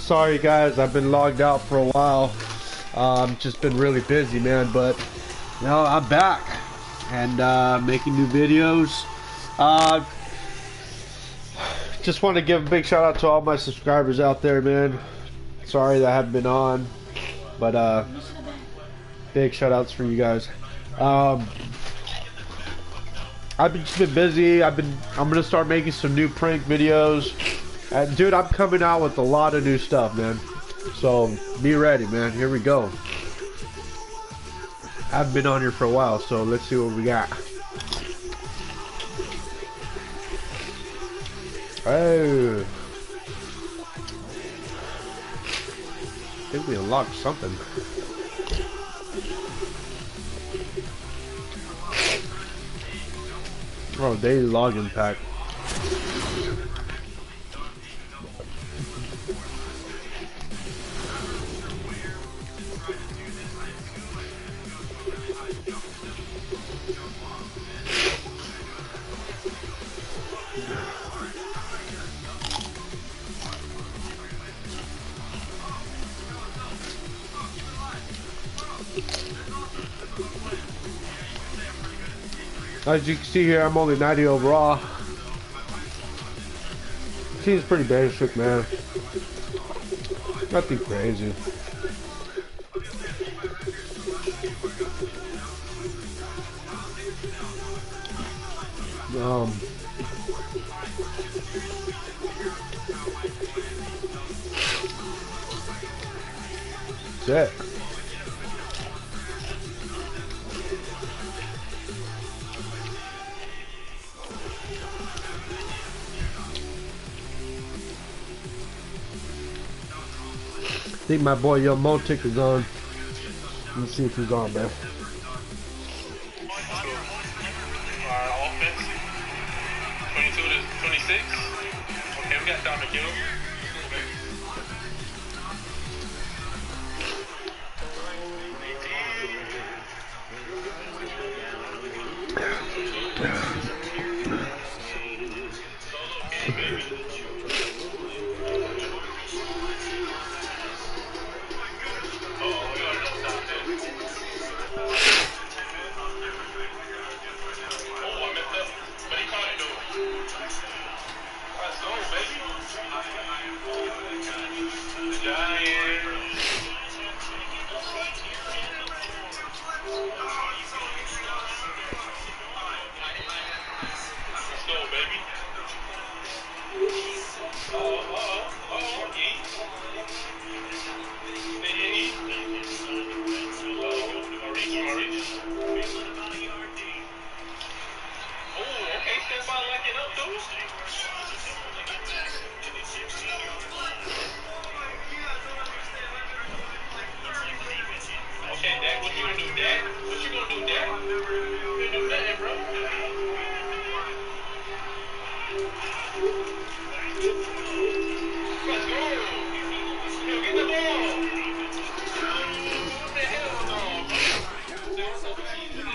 sorry guys, I've been logged out for a while. Just been really busy, man, but you know, I'm back and making new videos. Just want to give a big shout out to all my subscribers out there, man. Sorry that I haven't been on, but big shout outs for you guys. I've just been busy. I'm gonna start making some new prank videos. And dude, I'm coming out with a lot of new stuff, man. So be ready, man. Here we go. I haven't been on here for a while, so let's see what we got. Oh, I think we unlocked something. Oh, daily login pack. As you can see here, I'm only 90 overall. Seems pretty basic, man. Nothing crazy. That's it. I think my boy Young Motic is on. Let me see if he's on, man. Our offense, 22 to 26. Okay, we got time to kill.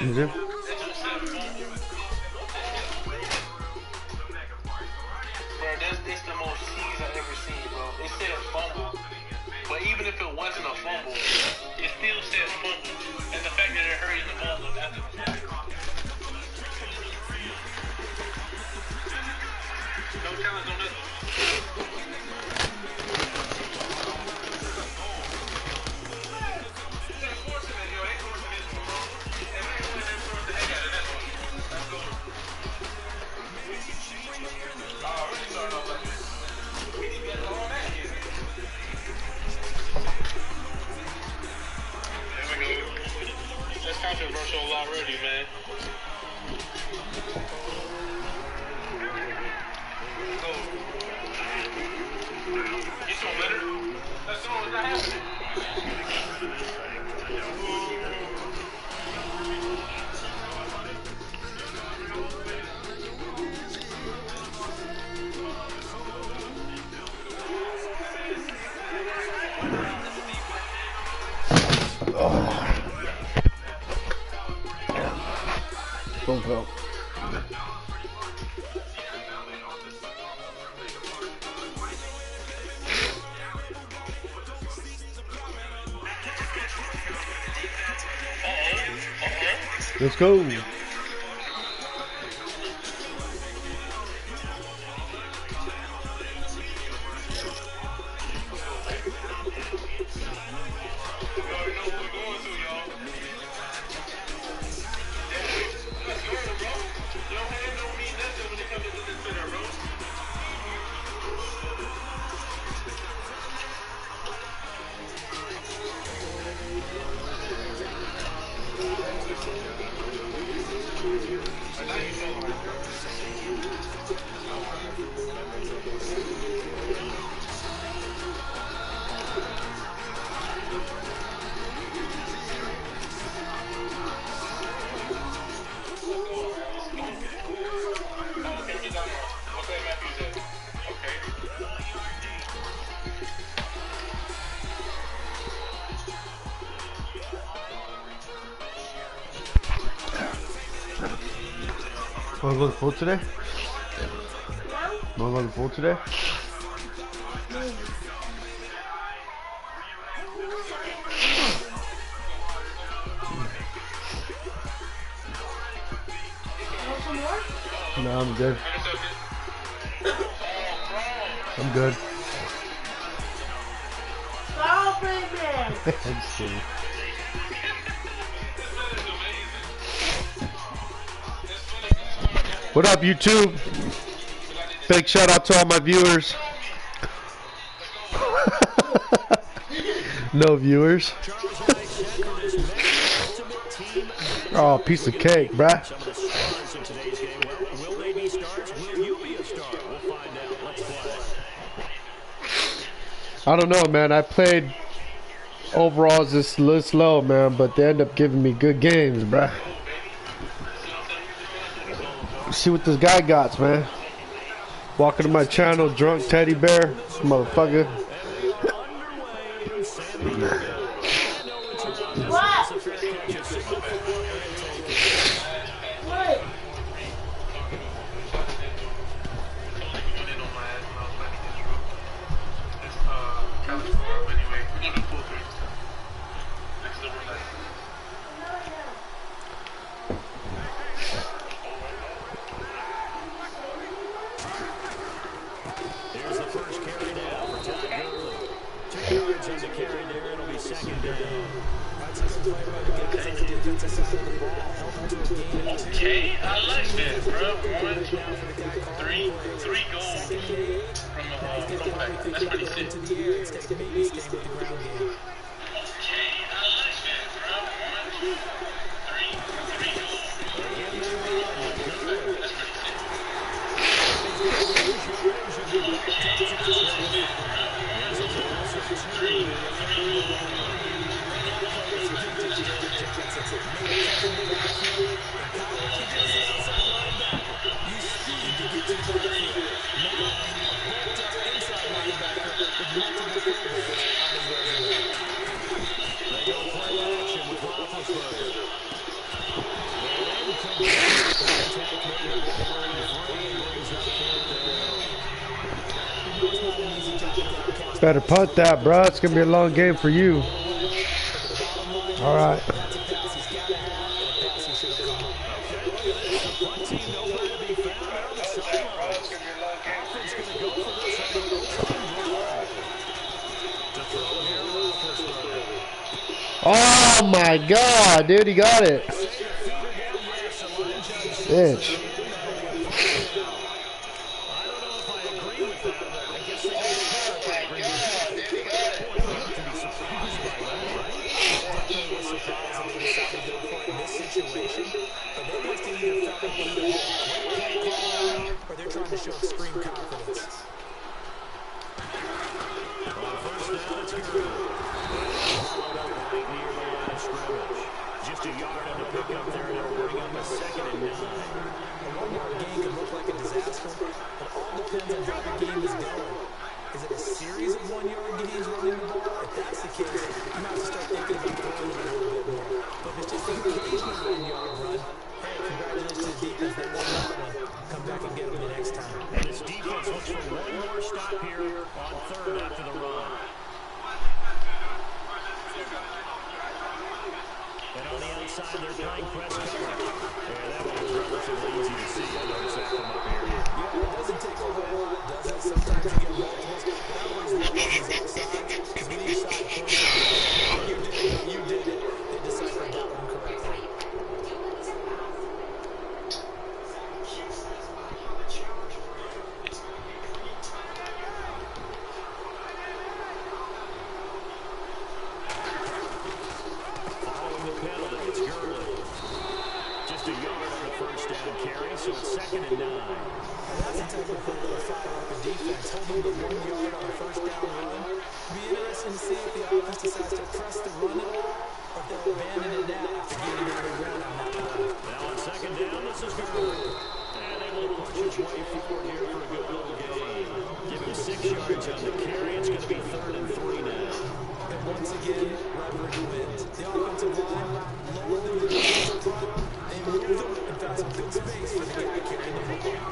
Is it? That's the most C's I've ever seen, bro. It said fumble, but even if it wasn't a fumble, it still said fumble. And the fact that it hurried the ball up after the fumble. No challenge on this one. Controversial already, man. Get some better. That's all that's not happening. Don't go. Let's go. Wanna go to the pool today? Wanna go to the pool today? No, I'm good. I'm good. Stop it, man! I'm just kidding. What up, YouTube? Big shout out to all my viewers. No viewers. Oh, piece of cake, bruh. I don't know, man. I played overalls this low, man, but they end up giving me good games, bruh. See what this guy got, man. Walking to my channel, drunk teddy bear, motherfucker. What? What? Here's the first carry down for Todd Gurley. 2 yards on the carry there. It'll be second down. Okay, I like that, bro. 1, 2, 3 goals from a comeback. That's pretty sick. Okay, I like that, bro. 1, 2, 3 goals from a comeback. That's pretty sick. Better punt that, bro. It's gonna be a long game for you. All right. Oh my God, dude, he got it. Bitch. Or they're trying to show extreme confidence. Just a yard on the pickup there, and it'll bring up a 2nd and 9. A 1-yard gain can look like a disaster, but all depends on how the game is going. Is it a series of 1-yard gains running the ball? If that's the case, you might have to start thinking about throwing it a little bit more. But if it's just an occasional 1-yard run, hey, congratulations to the defense. They won that one. Come back and get them the next time. And this defense looks for one more stop here on 3rd after the run. And on the outside, they're playing press coverage. second and 9. That's the type of play that'll fire up a defense. Holding the 1 yard on a first down run. Be interesting to see if the offense decides to press the run at all, or if they'll abandon it now after getting another run on that play. Now on second down, this is good. And able to push his way forward here for a good little gain. Give him 6 yards on the carry. It's going to be 3rd and 3 now. And once again, leverage wins. The offensive line lowered the defensive front. They moved them and found some good space for the guy carrying the football.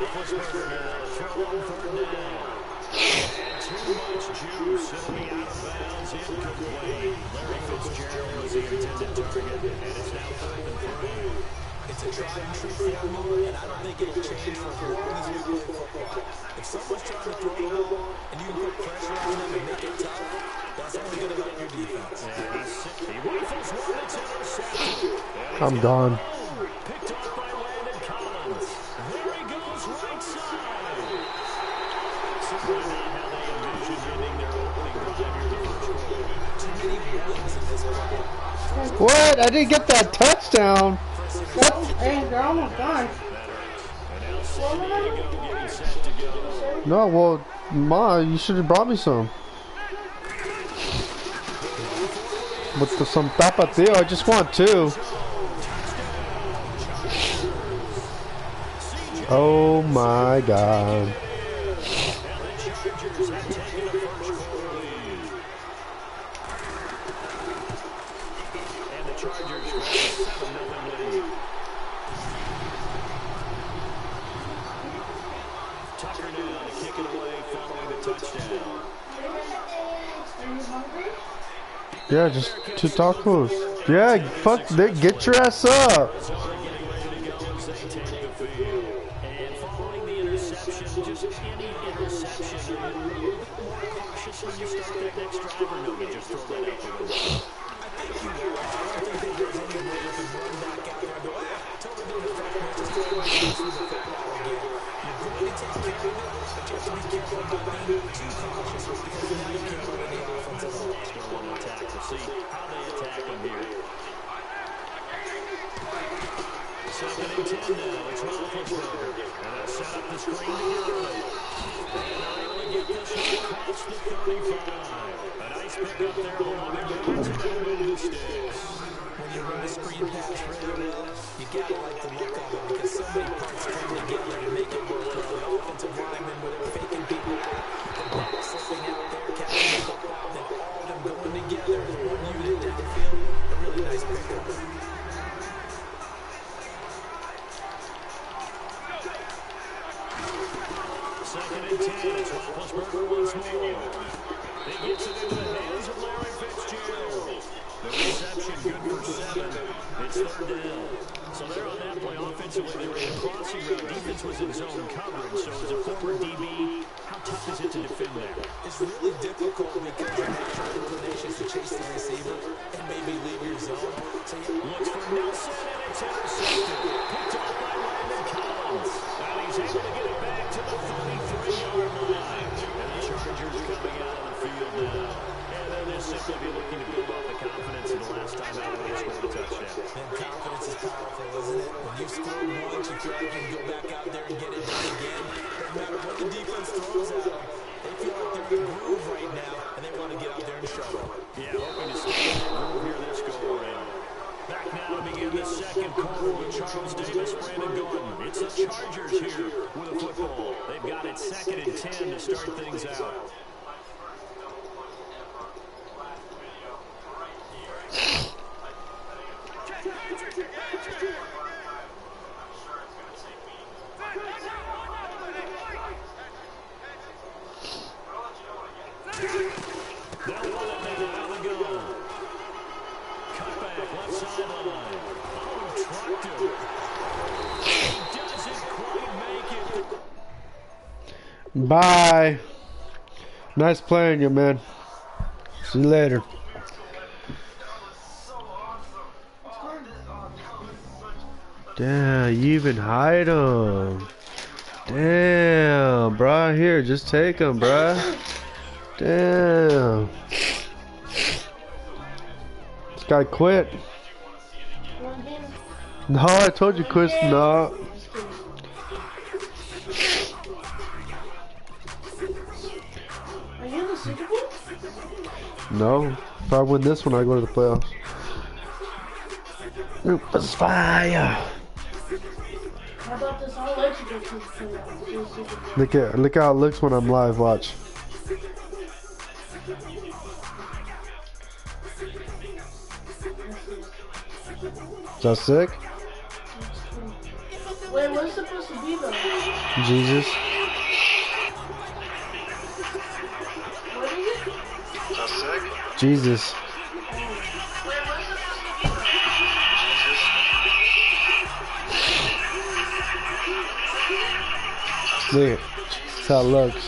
Roethlisberger now, throw on 3rd down. And too much juice. It'll be out of bounds, incomplete. Larry Fitzgerald was the intended target, and it's now 3rd and 3. It's a tried and true formula, and I don't think it'll change for as long as we play football. If someone's trying to throw the ball and you can put pressure on them and make it tough, that's only going to help your defense. And he's sick. He rifles one that's intercepted. I'm gone. Picked off by Landon Collins. There he goes, right side. Certainly not how they envisioned ending their opening drive here in the first quarter. Too many runs in this ball. What? I didn't get that touchdown. Hey, they're almost done. No, well, Ma, you should have brought me some. With some tapatio, I just want 2. Oh my God. Yeah, just 2 tacos. Yeah, fuck, get your ass up. And following the interception, just any interception, are you a little bit more cautious when you start that next drive, or no, you just throw that out the window? I think you are. I don't think there's any way you can run back out there and go, totally different match, just throw it into the football again. You're going to take care of it, but you have to be careful about being too cautious because now you can't run any offense at all. Still on attack. We'll see how they attack him here. 2nd and 10 now. It's Roethlisberger. And they'll set up the screen to get early. And they're able to get this one across the 35. A nice pickup there along the yards, and they'll move the sticks. When you run a screen pass really well, you gotta like the look of it because so many parts come together to make it work well. The offensive linemen, where they're faking people out, the ball slipping out there, catching the football, then all of them going together as one unit downfield. A really nice pickup. 2nd and 10. It's Roethlisberger once more. He gets it into the hands of Larry Fitzgerald. The reception good for 7. It's 3rd down. So they're on that play offensively. They were in a crossing route. Defense was in zone coverage. So as a former DB, how tough is it to defend there? It's really difficult because of natural inclinations to chase the receiver and maybe leave your zone. So you Looks for Nelson, and it's intercepted. Picked off by Landon Collins. And he's able to get it back to the 33-yard line. And the Chargers coming out on the field now. And they'll just simply be looking to build off the confidence of the last time out when they scored a touchdown. And confidence is powerful, isn't it? When you've scored once, you feel like you can go back out there and get it done again. No matter what the defense throws at them, they feel like they're in a groove right now, and they want to get out there and show it. Yeah, hoping to stay in that groove here this go-around. Back now to begin the second quarter with Charles Davis, Brandon Gordon. It's the Chargers here with a football. They've got it 2nd and 10 to start things out. Bye. Nice playing you, man. See you later. Damn, you even hide them. Damn, bruh. Here, just take them, bruh. Damn. This guy quit. You want him? No, I told you, Chris. No. Are you in the Super Bowl? No. If I win this one, I go to the playoffs. Rufus fire. How about this? I'll let you go to the playoffs. Look how it looks when I'm live. Watch. Is that sick? Wait, what's it supposed to be though? Jesus. What is it? That's sick. Jesus. Wait, what's it supposed to be though? Look. That's how it looks.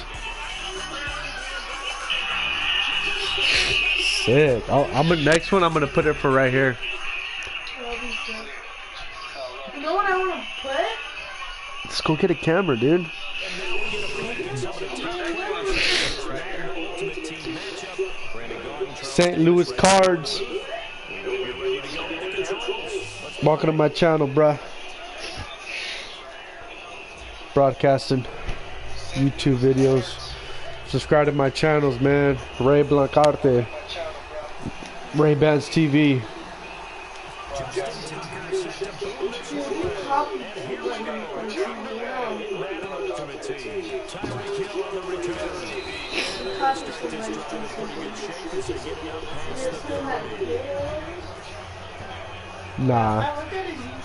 Sick. Next one, I'm gonna put it for right here. That'll be sick. You know what I want to play? Let's go get a camera, dude. St. Louis Cards. Welcome to my channel, bruh. Broadcasting YouTube videos. Subscribe to my channels, man. Ray Blancarte. RayBandz TV. Nah.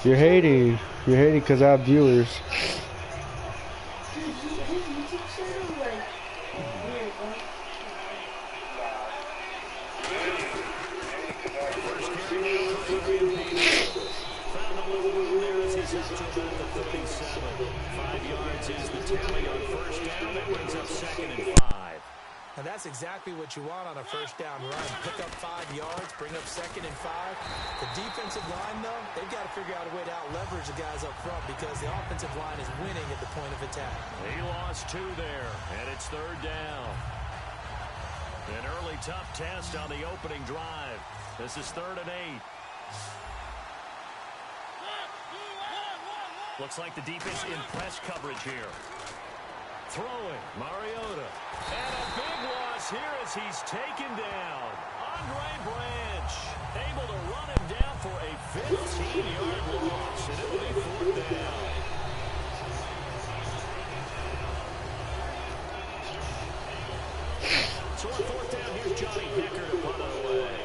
You're hating. You're hating because I have viewers. And that's exactly what you want on a first down run. Pick up 5 yards, bring up 2nd and 5. The defensive line, though, they've got to figure out a way to out-leverage the guys up front because the offensive line is winning at the point of attack. He lost 2 there, and it's 3rd down. An early tough test on the opening drive. This is 3rd and 8. Looks like the defense in press coverage here. Throwing, Mariota. And a big loss here as he's taken down. RayBandz able to run him down for a 15-yard loss. And it'll be 4th down. So on 4th down, here's Johnny Hecker to punt it away.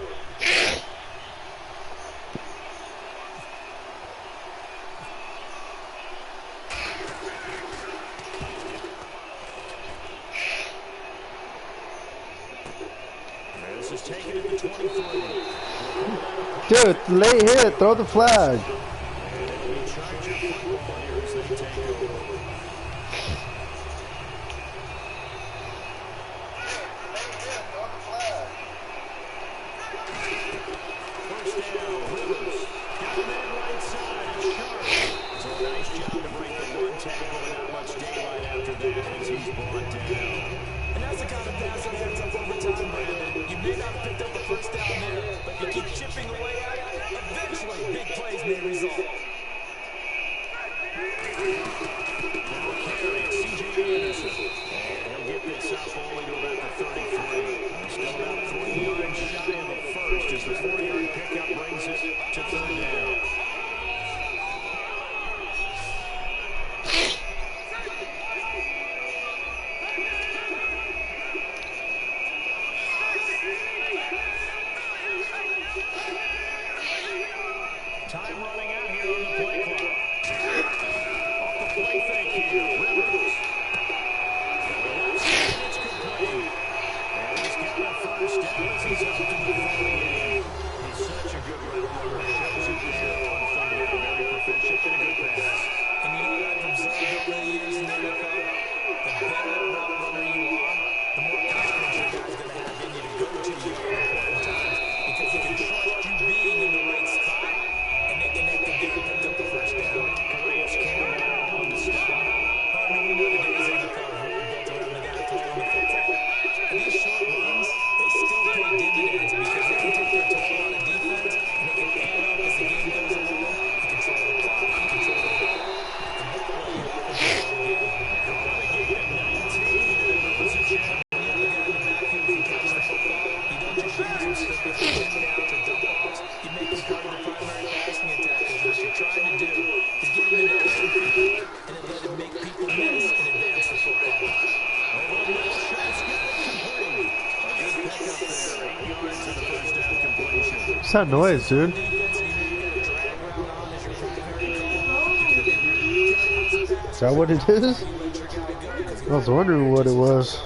Taken at the 23. Dude, late hit. Throw the flag. that noise, dude? Is that what it is? I was wondering what it was.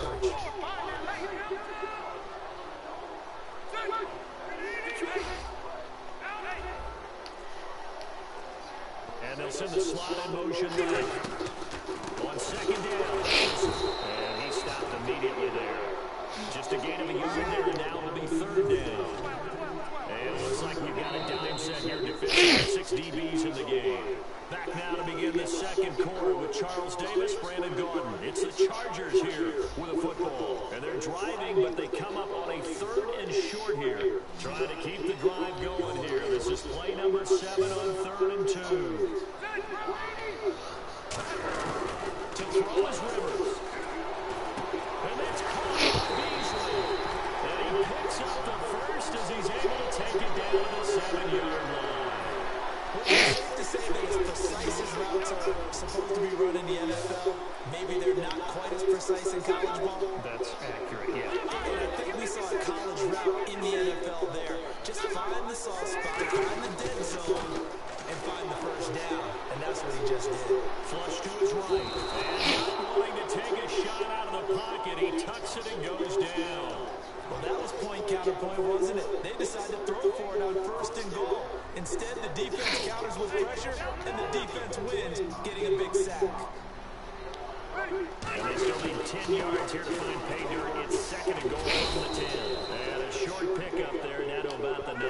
And they'll send the slot in motion right. On second down. And he stopped immediately there. Just a gain of a yard there, and now it'll be third down. And it looks like we've got a dime set here defending 6 DBs in the game. Back now to begin the second quarter with Charles Davis, Brandon Gordon. It's the Chargers here with a football. And they're driving, but they come up on a 3rd and short here. Trying to keep the drive going here. This is play number 7 on 3rd and 2. To throw is Rivers. And that's caught by Beasley. And he picks up the first as he's able to take it down to the 7-yard line. It's safe to say that as precise as routes are supposed to be run in the NFL, maybe they're not quite as precise in college ball. That's accurate, yeah. And I think we saw a college route in the NFL there. Just find the soft spot, find the dead zone, and find the first down. And that's what he just did. Flush to his right. And not wanting to take a shot out of the pocket, he tucks it and goes down. Well, that was point counterpoint, wasn't it? They decided to throw for it on 1st and goal. Instead, the defense counters with pressure, and the defense wins, getting a big sack. And they still need 10 yards here to find pay dirt. It's 2nd and goal from the 10. And a short pickup there now to about the 9.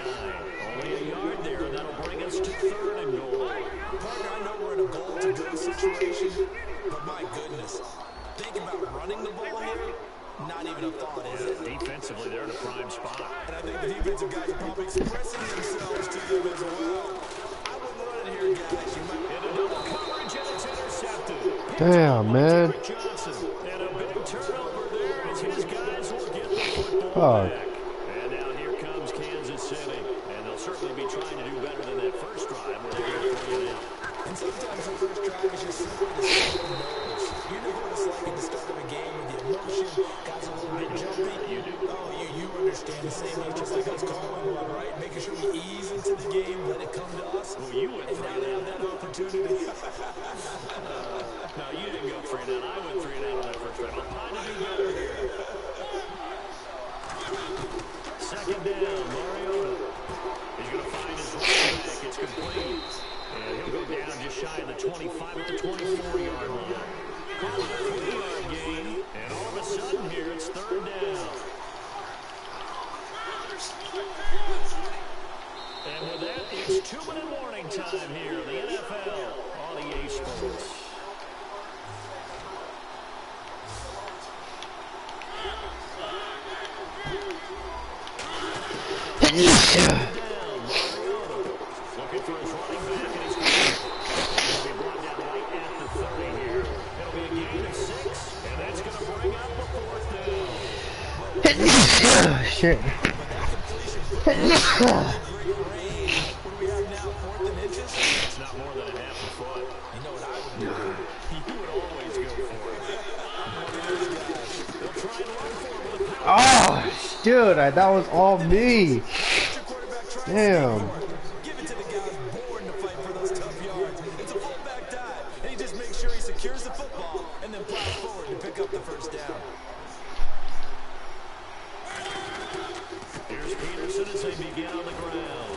Only a yard there, and that'll bring us to 3rd and goal. Partner, I know we're in a goal-to-go situation, but my goodness, think about running the ball here. Not even a thought, is it? Defensively, they're in a prime spot. And I think the defensive guys are probably expressing themselves to them as well. I wouldn't run it here, guys. You might In a double coverage, and it's intercepted. Damn, man. Johnson, and a big turnover there as his guys will get the football back. And now here comes Kansas City. And they'll certainly be trying to do better than that first drive where they were 3 and out. And sometimes the first drive is just simply the start of nerves. You know what it's like at the start of a game with the emotion, guys a little bit jumpy. You do. Oh, you understand the same way, just like us calling one, right? Making sure we ease into the game, let it come to us. Well, you went and now they have that opportunity. No, you didn't go 3 and out. I went 3 and out on that first drive. I'm trying to do better here. 2nd down, Mariota. He's going to find his running back. It's complete. And he'll go down just shy of the 25 at the 24-yard line. Call it a 3-yard gain, and all of a sudden here it's 3rd down. And with that, it's 2-minute warning time here in the NFL on EA Sports. Looking for his running back, and he's going to be brought down right at the 30 here. It'll be a gain of 6, and that's going to bring up a 4th down. Shit. It's not more than a half a foot. You know what I would do? You would always go for it. They'll try and run for it with a power. Oh, dude, that was all me. Damn. Give it to the guys born to fight for those tough yards. It's a fullback dive, and he just makes sure he secures the football and then plows forward to pick up the first down. Here's Peterson as they begin on the ground.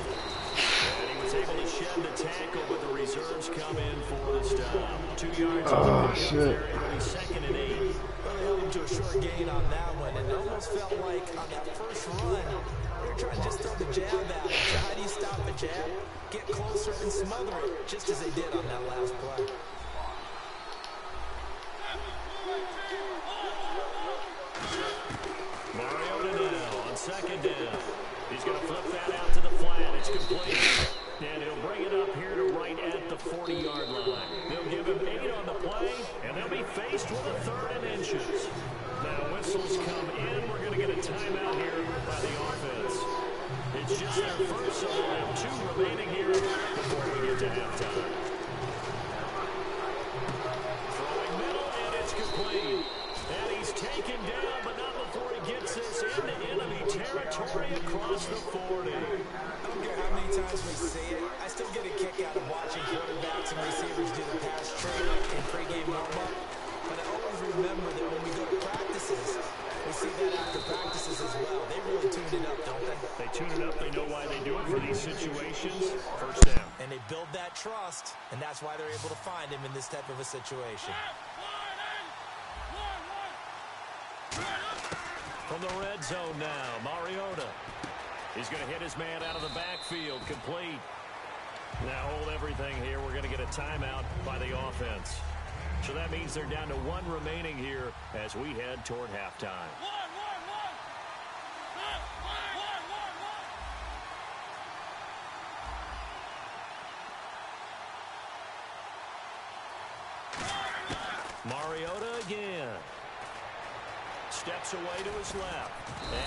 And he was able to shed the tackle, but the reserves come in for the stop. 2 yards. Oh, shit. It'll be 2nd and 8. Well, they held him to a short gain on that one, and it almost felt like on that first run, they were trying to just throw the jab at it. So how do you stop a jab? Get closer and smother it, just as they did on that last play. Mariota now on 2nd down. He's going to flip that out to the flat. It's complete. And he'll bring it up here to right at the 40-yard line. They'll give him 8 on the play, and they'll be faced with a 3rd and inches. Now whistles come in. We're going to get a timeout here by the offense. It's just their first, so they'll have 2 remaining here before we get to halftime. Throwing middle, and it's complete. And he's taken down, but not before he gets this into enemy territory across the 40. I don't care how many times we see it, I still get a kick out of watching quarterbacks and receivers do the pass trade in pregame warm-up. But I always remember that when we go to practices, we see that after practices as well. They really tune it up, don't they? They tune it up. They know why they do it for these situations. First down. And they build that trust, and that's why they're able to find him in this type of a situation. From the red zone now, Mariota. He's going to hit his man out of the backfield, complete. Now hold everything here. We're going to get a timeout by the offense. So that means they're down to 1 remaining here as we head toward halftime. Mariota again. Steps away to his left.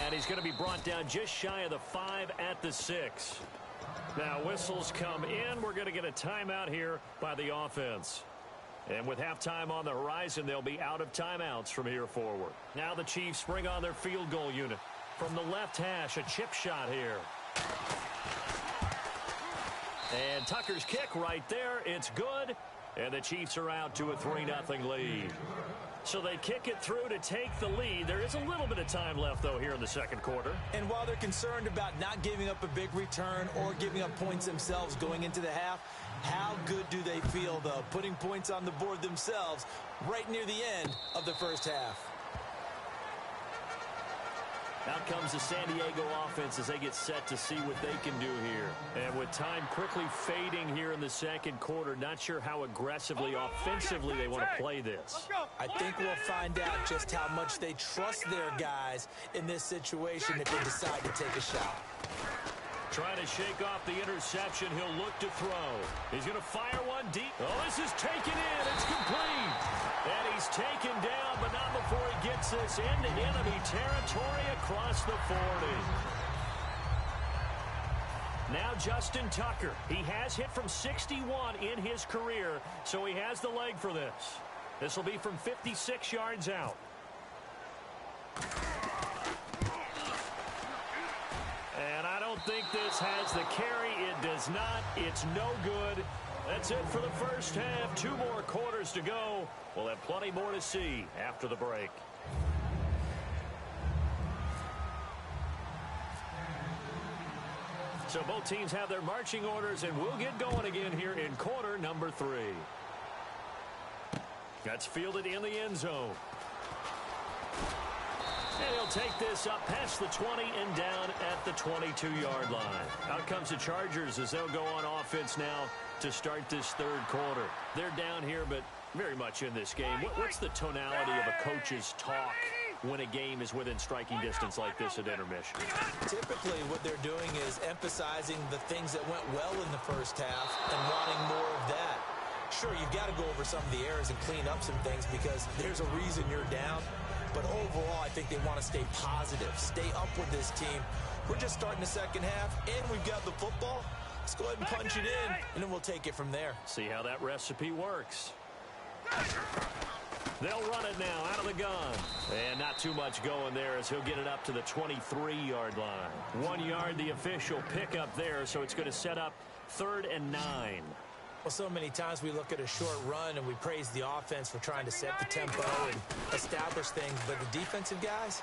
And he's going to be brought down just shy of the 5 at the 6. Now whistles come in. We're going to get a timeout here by the offense. And with halftime on the horizon, they'll be out of timeouts from here forward. Now the Chiefs bring on their field goal unit. From the left hash, a chip shot here. And Tucker's kick right there. It's good. And the Chiefs are out to a 3-0 lead. So they kick it through to take the lead. There is a little bit of time left, though, here in the second quarter. And while they're concerned about not giving up a big return or giving up points themselves going into the half, how good do they feel, though, putting points on the board themselves right near the end of the first half? Out comes the San Diego offense as they get set to see what they can do here. And with time quickly fading here in the second quarter, not sure how aggressively, offensively they want to play this. I think we'll find out just how much they trust their guys in this situation if they decide to take a shot. Trying to shake off the interception. He'll look to throw. He's going to fire one deep. Oh, this is taken in. It's complete. And he's taken down, but not before he gets this into enemy territory across the 40. Now Justin Tucker. He has hit from 61 in his career, so he has the leg for this. This will be from 56 yards out. And I don't think this has the carry. It does not. It's no good. That's it for the first half. 2 more quarters to go. We'll have plenty more to see after the break. So both teams have their marching orders, and we'll get going again here in quarter number 3. That's fielded in the end zone. And he'll take this up past the 20 and down at the 22-yard line. Out comes the Chargers as they'll go on offense now to start this third quarter. They're down here, but very much in this game. What's the tonality of a coach's talk when a game is within striking distance like this at intermission? Typically, what they're doing is emphasizing the things that went well in the first half and wanting more of that. Sure, you've got to go over some of the errors and clean up some things because there's a reason you're down. But overall, I think they want to stay positive, stay up with this team. We're just starting the second half, and we've got the football. Let's go ahead and punch it in, and then we'll take it from there. See how that recipe works. They'll run it now out of the gun. And not too much going there as he'll get it up to the 23-yard line. 1 yard, the official pickup there, so it's going to set up 3rd and 9. Well, so many times we look at a short run and we praise the offense for trying to set the tempo and establish things. But the defensive guys,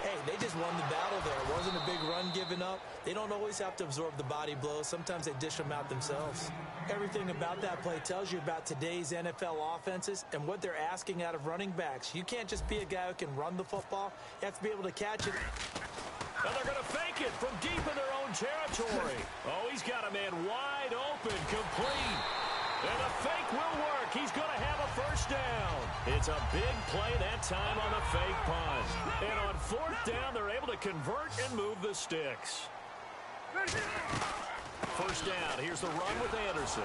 hey, they just won the battle there. It wasn't a big run given up. They don't always have to absorb the body blows. Sometimes they dish them out themselves. Everything about that play tells you about today's NFL offenses and what they're asking out of running backs. You can't just be a guy who can run the football. You have to be able to catch it. And they're going to fake it from deep in their own territory. Oh, he's got a man wide open, complete. And the fake will work. He's going to have a first down. It's a big play that time on the fake punt. And on 4th down, they're able to convert and move the sticks. First down. Here's the run with Anderson.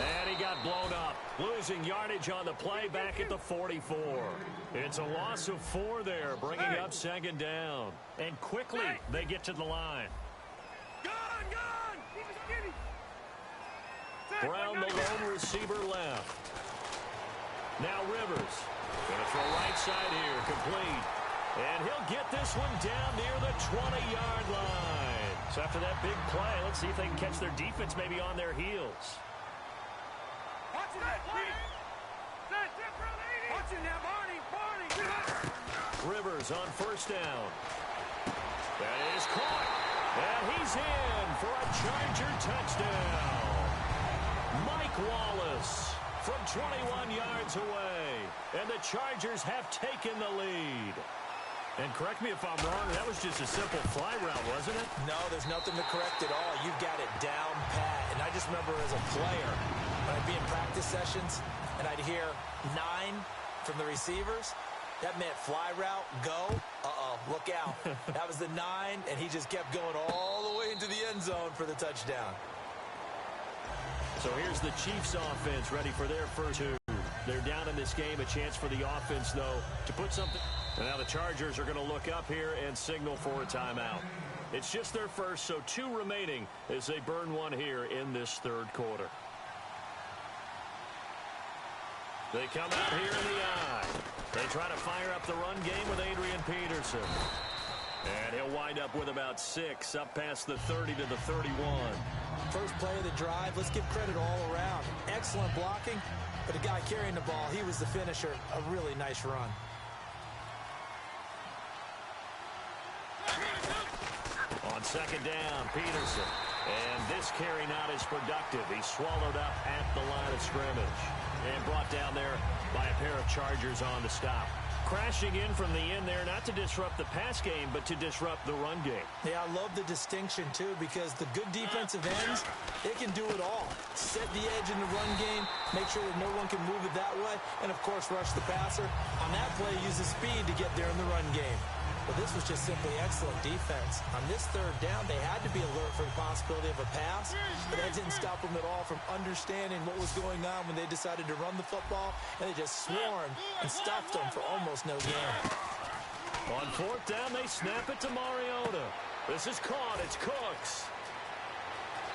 And he got blown up. Losing yardage on the play back at the 44. It's a loss of 4 there, bringing up 2nd down. And quickly, they get to the line. Brown, the lone receiver, left. Now Rivers. Going to throw right side here, complete. And he'll get this one down near the 20-yard line. So after that big play, let's see if they can catch their defense maybe on their heels. Rivers on first down. That is caught. And he's in for a Charger touchdown. Mike Wallace from 21 yards away. And the Chargers have taken the lead. And correct me if I'm wrong, that was just a simple fly route, wasn't it? No, there's nothing to correct at all. You've got it down pat. And I just remember as a player, when I'd be in practice sessions, and I'd hear 9 from the receivers, that meant fly route, go, look out. That was the 9, and he just kept going all the way into the end zone for the touchdown. So here's the Chiefs offense ready for their first two. They're down in this game. A chance for the offense, though, to put something. And now the Chargers are going to look up here and signal for a timeout. It's just their first, so 2 remaining as they burn one here in this third quarter. They come out here in the eye. They try to fire up the run game with Adrian Peterson. And he'll wind up with about 6, up past the 30 to the 31. First play of the drive, let's give credit all around. Excellent blocking, but the guy carrying the ball, he was the finisher. A really nice run. On second down, Peterson. And this carry not as productive. He's swallowed up at the line of scrimmage. And brought down there by a pair of Chargers on the stop. Crashing in from the end there, not to disrupt the pass game, but to disrupt the run game. Yeah, I love the distinction, too, because the good defensive ends, they can do it all. Set the edge in the run game, make sure that no one can move it that way, and, of course, rush the passer. On that play, use the speed to get there in the run game. But this was just simply excellent defense. On this third down, they had to be alert for the possibility of a pass, but that didn't stop them at all from understanding what was going on when they decided to run the football, and they just swarmed and stopped them for almost no gain. On fourth down, they snap it to Mariota. This is caught. It's Cooks.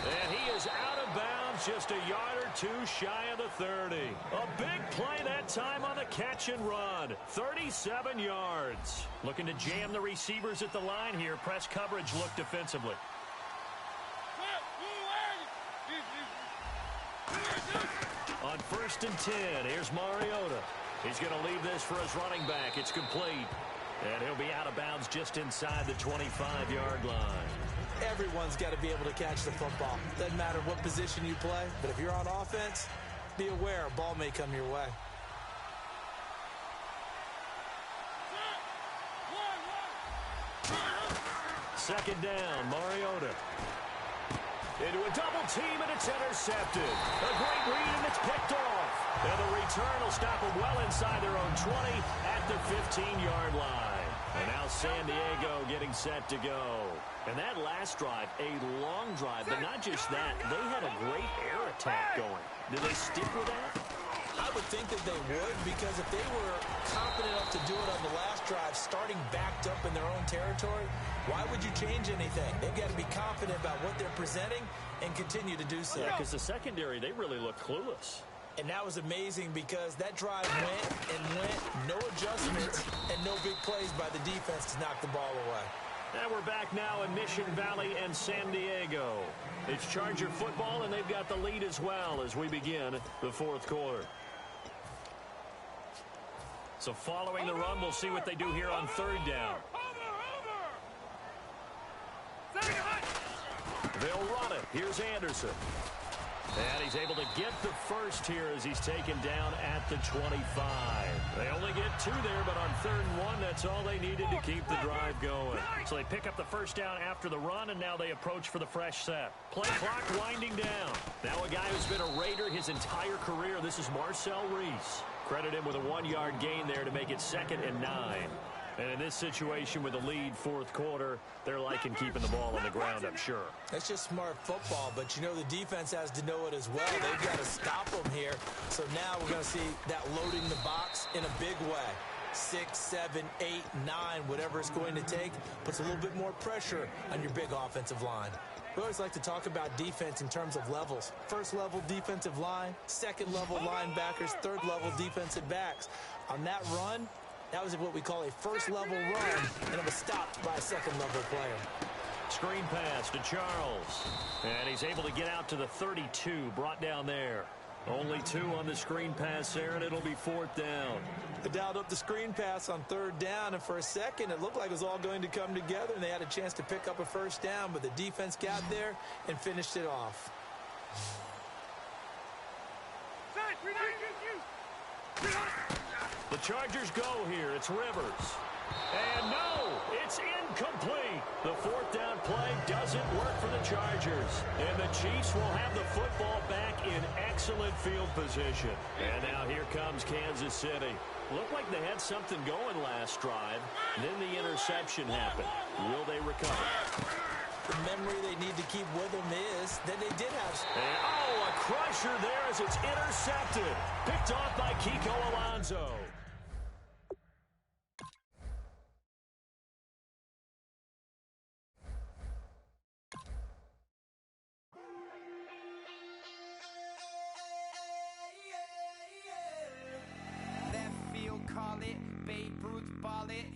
And he is out of bounds, just a yard or 2 shy of the 30. A big play that time on the catch and run. 37 yards. Looking to jam the receivers at the line here. Press coverage look defensively. On first and 10, here's Mariota. He's going to leave this for his running back. It's complete. And he'll be out of bounds just inside the 25-yard line. Everyone's got to be able to catch the football. Doesn't matter what position you play, but if you're on offense, be aware a ball may come your way. Second down, Mariota. Into a double team, and it's intercepted. A great read, and it's picked off. And the return will stop them well inside their own 20 at the 15-yard line. And now San Diego getting set to go. And that last drive, a long drive, but not just that. They had a great air attack going. Did they stick with that? I would think that they would, because if they were confident enough to do it on the last drive, starting backed up in their own territory, why would you change anything? They've got to be confident about what they're presenting and continue to do so. Yeah, because the secondary, they really look clueless. And that was amazing because that drive went and went, no adjustments, and no big plays by the defense to knock the ball away. And we're back now in Mission Valley and San Diego. It's Charger football, and they've got the lead as well as we begin the fourth quarter. So following the run, we'll see what they do here on third down. They'll run it. Here's Anderson. And he's able to get the first here as he's taken down at the 25. They only get 2 there, but on third and 1, that's all they needed to keep the drive going. So they pick up the first down after the run, and now they approach for the fresh set. Play clock winding down. Now a guy who's been a Raider his entire career. This is Marcel Reese. Credit him with a 1-yard gain there to make it 2nd and 9. And in this situation with a lead fourth quarter, they're liking keeping the ball on the ground, I'm sure. That's just smart football, but you know the defense has to know it as well. They've got to stop them here. So now we're going to see that loading the box in a big way. 6, 7, 8, 9, whatever it's going to take, puts a little bit more pressure on your big offensive line. We always like to talk about defense in terms of levels. First level defensive line, second level linebackers, third level defensive backs. On that run, That was what we call a first-level run, and it was stopped by a second-level player. Screen pass to Charles. And he's able to get out to the 32, brought down there. Only 2 on the screen pass there, and it'll be 4th down. They dialed up the screen pass on 3rd down, and for a second, it looked like it was all going to come together, and they had a chance to pick up a first down, but the defense got there and finished it off. The Chargers go here. It's Rivers. And no, it's incomplete. The 4th down play doesn't work for the Chargers. And the Chiefs will have the football back in excellent field position. And now here comes Kansas City. Looked like they had something going last drive. Then the interception happened. Will they recover? The memory they need to keep with them is that they did have... And, oh, a crusher there as it's intercepted. Picked off by Kiko Alonso. Call it, Babe Ruth ball it.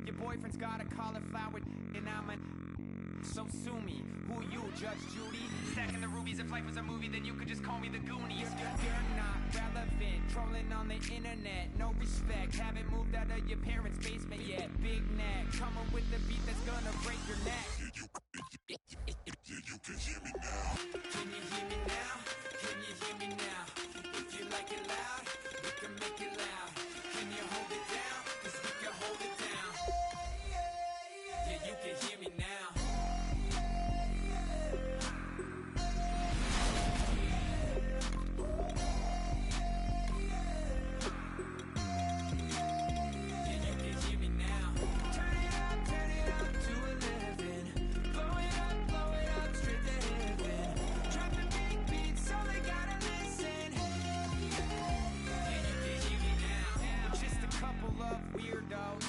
Your boyfriend's got a cauliflower, and I'm a... So sue me, who you, Judge Judy? Stacking the rubies, if life was a movie, then you could just call me the Goonies. You're not relevant, trolling on the internet, no respect. Haven't moved out of your parents' basement yet. Big neck, coming with the beat that's gonna break your neck. You can hear me now. Can you hear me now? Can you hear me now? If you like it loud, we can make it loud. Can you hold it down? 'Cause we can hold it down. Yeah, you can hear me now. Yeah, you can hear me now. Turn it up to 11. Blow it up straight to heaven. Drop the big beats so they gotta listen. Yeah, you can hear me now. Just a couple of weirdos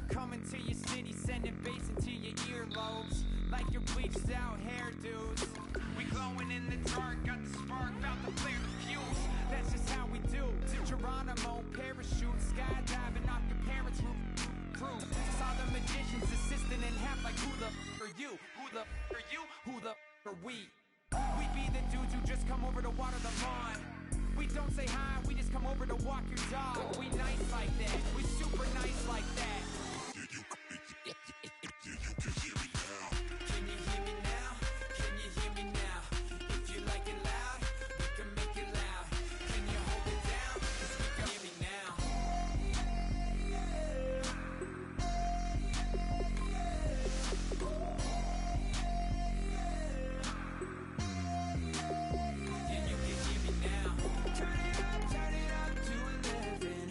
coming to your city, sending bass into your earlobes like your bleached out hairdos. We glowing in the dark, got the spark, about to flare the fuse. That's just how we do. To Geronimo, parachute, skydiving off your parents' roof. Crew saw the magician's assistant in half, like who the are you? Who the are you? Who the are we? We be the dudes who just come over to water the lawn. We don't say hi, we just come over to walk your dog. We nice like that, we super nice like that. Can you hear me now? Can you hear me now? If you like it loud, we can make it loud. Can you hold it down? 'Cause we can hear me now. Yeah, you can hear me now. Turn it up to 11.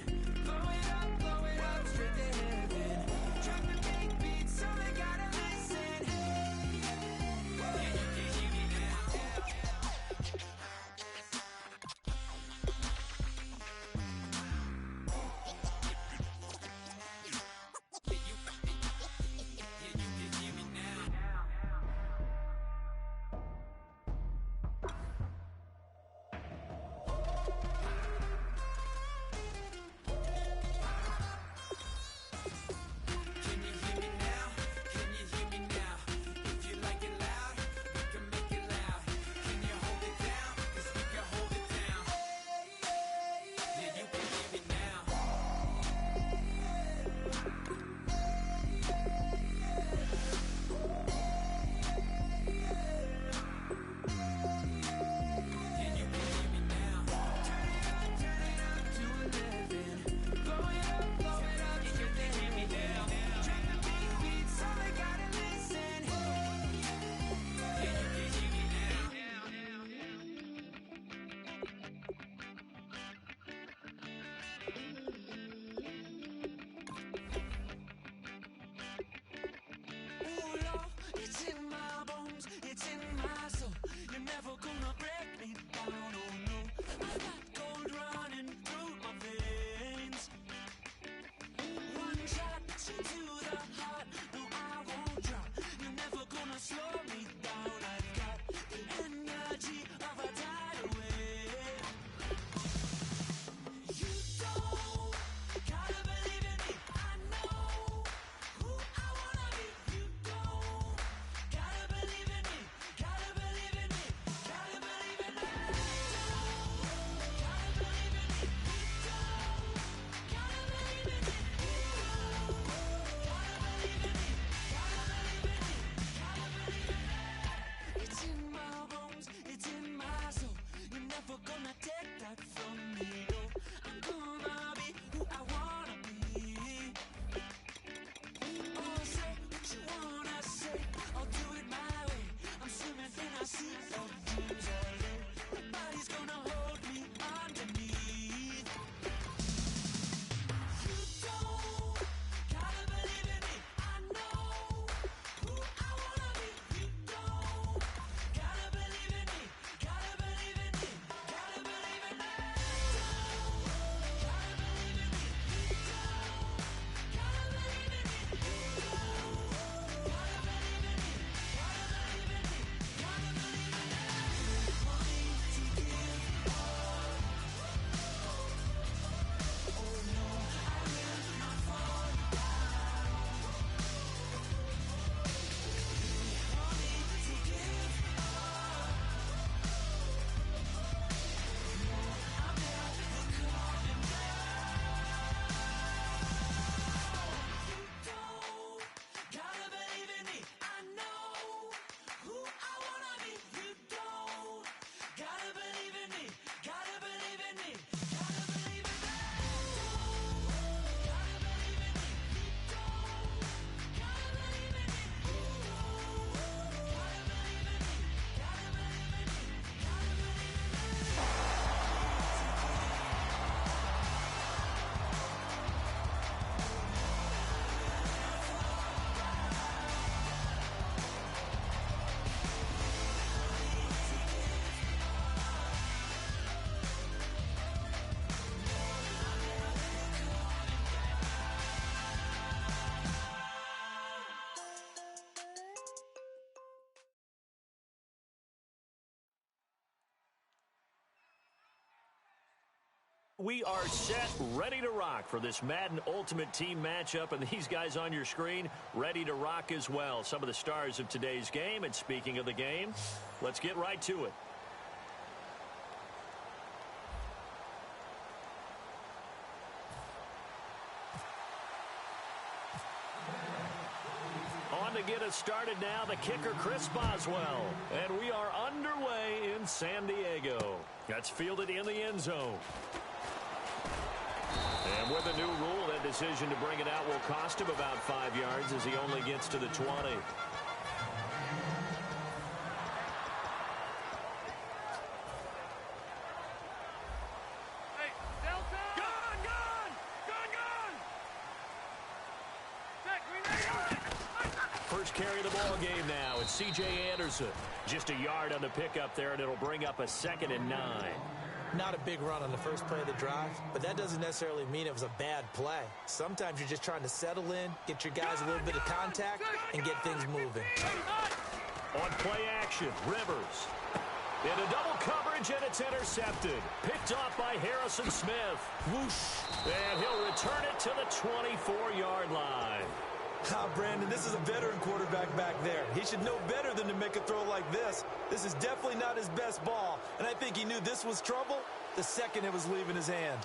Blow it up we are set, ready to rock for this Madden Ultimate Team matchup, and these guys on your screen ready to rock as well. Some of the stars of today's game, and speaking of the game, let's get right to it. On to get us started now, the kicker, Chris Boswell. And we are underway in San Diego. That's fielded in the end zone. And with a new rule, that decision to bring it out will cost him about 5 yards as he only gets to the 20. First carry of the ball game now. It's C.J. Anderson. Just a yard on the pickup there, and it'll bring up a 2nd and 9. Not a big run on the first play of the drive, but that doesn't necessarily mean it was a bad play. Sometimes you're just trying to settle in, get your guys a little bit of contact, and get things moving. On play action, Rivers. Into double coverage, and it's intercepted. Picked off by Harrison Smith. Whoosh. And he'll return it to the 24-yard line. Brandon, this is a veteran quarterback back there. He should know better than to make a throw like this. This is definitely not his best ball, and I think he knew this was trouble the second it was leaving his hand.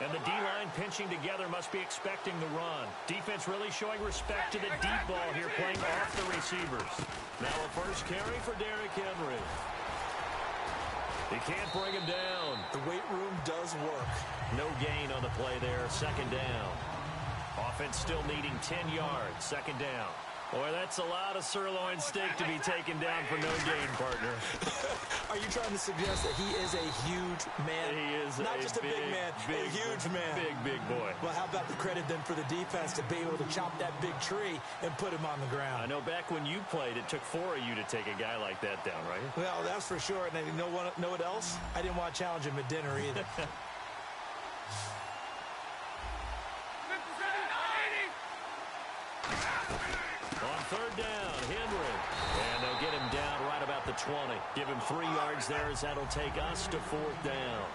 And the D-line pinching together, must be expecting the run. Defense really showing respect to the deep ball here, playing off the receivers. Now a first carry for Derrick Henry. He can't bring him down. The weight room does work. No gain on the play there, 2nd down. Offense still needing 10 yards, 2nd down. Boy, that's a lot of sirloin steak to be taken down for no gain, partner. Are you trying to suggest that he is a huge man? He is not just a big man, a huge man. Big boy. Well, how about the credit then for the defense to be able to chop that big tree and put him on the ground? I know back when you played, it took 4 of you to take a guy like that down, right? Well, that's for sure. And you know what else? I didn't want to challenge him at dinner either. On 3rd down, Henry. And they'll get him down right about the 20. Give him 3 yards there as that'll take us to 4th down.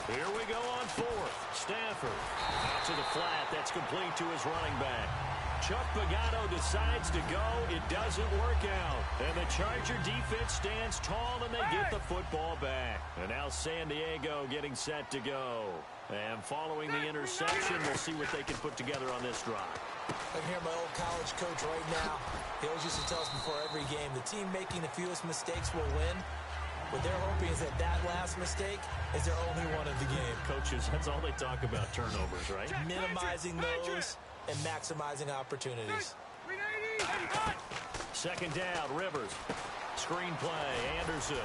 Here we go on 4th. Stafford. Out to the flat. That's complete to his running back. Chuck Pagano decides to go. It doesn't work out. And the Charger defense stands tall, and they get the football back. And now San Diego getting set to go. And following the interception, we'll see what they can put together on this drive. I can hear my old college coach right now. He always used to tell us before every game, the team making the fewest mistakes will win. What they're hoping is that last mistake is their only one of the game. Coaches, that's all they talk about, turnovers, right? Minimizing those and maximizing opportunities. 2nd down, Rivers. Screen play, Anderson.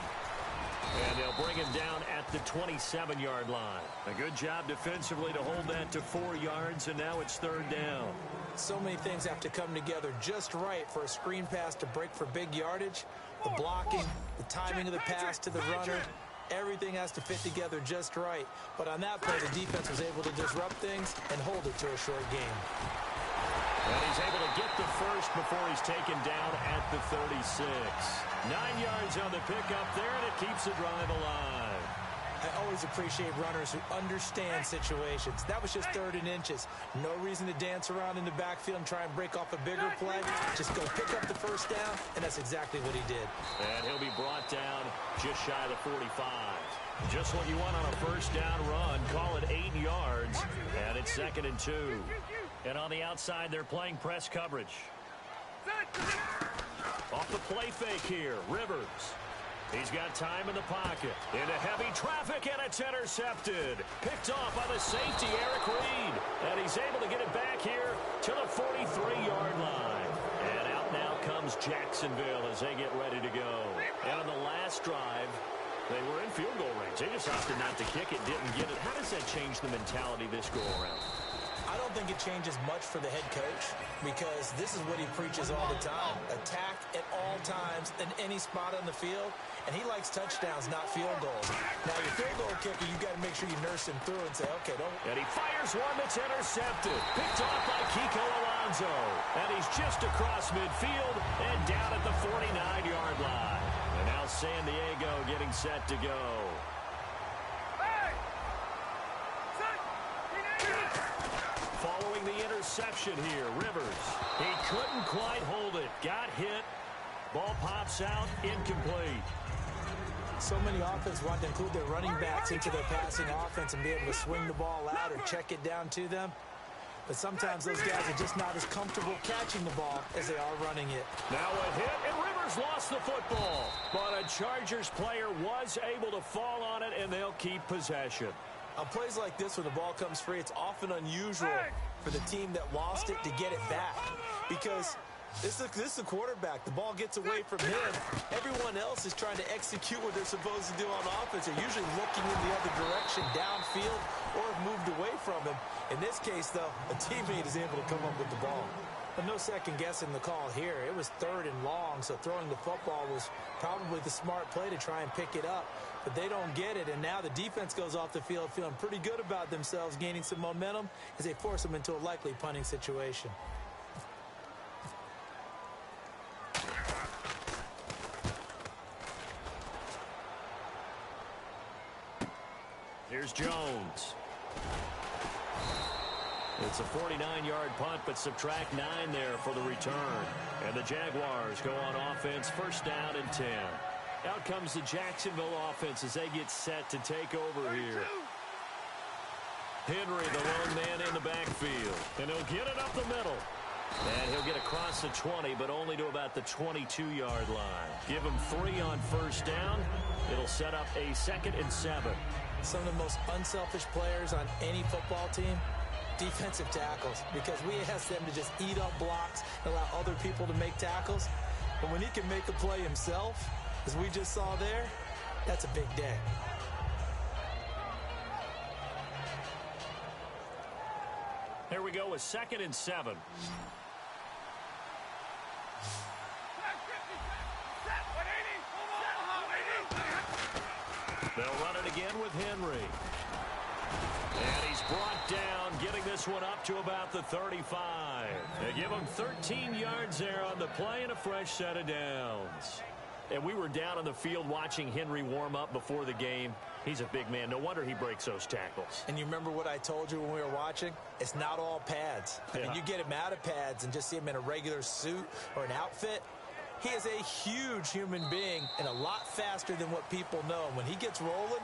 And they'll bring him down at the 27-yard line. A good job defensively to hold that to 4 yards, and now it's 3rd down. So many things have to come together just right for a screen pass to break for big yardage. The blocking, the timing of the pass to the runner, everything has to fit together just right. But on that play, the defense was able to disrupt things and hold it to a short game. And he's able to get the first before he's taken down at the 36. 9 yards on the pickup there, and it keeps the drive alive. I always appreciate runners who understand situations. That was just 3rd and inches. No reason to dance around in the backfield and try and break off a bigger play. Just go pick up the 1st down, and that's exactly what he did. And he'll be brought down just shy of the 45. Just what you want on a 1st down run. Call it 8 yards, and it's 2nd and 2. And on the outside, they're playing press coverage. Off the play fake here, Rivers. He's got time in the pocket. Into heavy traffic, and it's intercepted. Picked off by the safety, Eric Reed. And he's able to get it back here to the 43-yard line. And out now comes Jacksonville as they get ready to go. And on the last drive, they were in field goal range. They just opted not to kick it, didn't get it. How does that change the mentality this go-around? I don't think it changes much for the head coach because this is what he preaches all the time. Attack at all times in any spot on the field, and he likes touchdowns, not field goals. Now, your field goal kicker, you've got to make sure you nurse him through and say, okay, don't. And he fires one that's intercepted. Picked off by Kiko Alonso. Alonso. And he's just across midfield and down at the 49-yard line. And now San Diego getting set to go. Following the interception here, Rivers. He couldn't quite hold it. Got hit. Ball pops out, incomplete. So many offenses want to include their running backs into their passing offense and be able to swing the ball out or check it down to them. But sometimes those guys are just not as comfortable catching the ball as they are running it. Now a hit, and Rivers lost the football. But a Chargers player was able to fall on it, and they'll keep possession. On plays like this where the ball comes free, it's often unusual for the team that lost it to get it back. Because this is the quarterback. The ball gets away from him. Everyone else is trying to execute what they're supposed to do on offense. They're usually looking in the other direction, downfield, or have moved away from him. In this case, though, a teammate is able to come up with the ball. But no second guessing the call here. It was 3rd and long, so throwing the football was probably the smart play to try and pick it up. But they don't get it, and now the defense goes off the field feeling pretty good about themselves, gaining some momentum as they force them into a likely punting situation. Here's Jones. It's a 49-yard punt, but subtract 9 there for the return. And the Jaguars go on offense, 1st down and 10. Out comes the Jacksonville offense as they get set to take over here. Henry, the lone man in the backfield. And he'll get it up the middle. And he'll get across the 20, but only to about the 22-yard line. Give him 3 on 1st down. It'll set up a 2nd and 7. Some of the most unselfish players on any football team, defensive tackles, because we ask them to just eat up blocks and allow other people to make tackles. But when he can make a play himself, as we just saw there, that's a big day. Here we go with 2nd and 7. They'll run it again with Henry. And he's brought down, getting this one up to about the 35. They give him 13 yards there on the play and a fresh set of downs. And we were down on the field watching Henry warm up before the game. He's a big man. No wonder he breaks those tackles. And you remember what I told you when we were watching? It's not all pads. I mean, you get him out of pads and just see him in a regular suit or an outfit. He is a huge human being and a lot faster than what people know. When he gets rolling,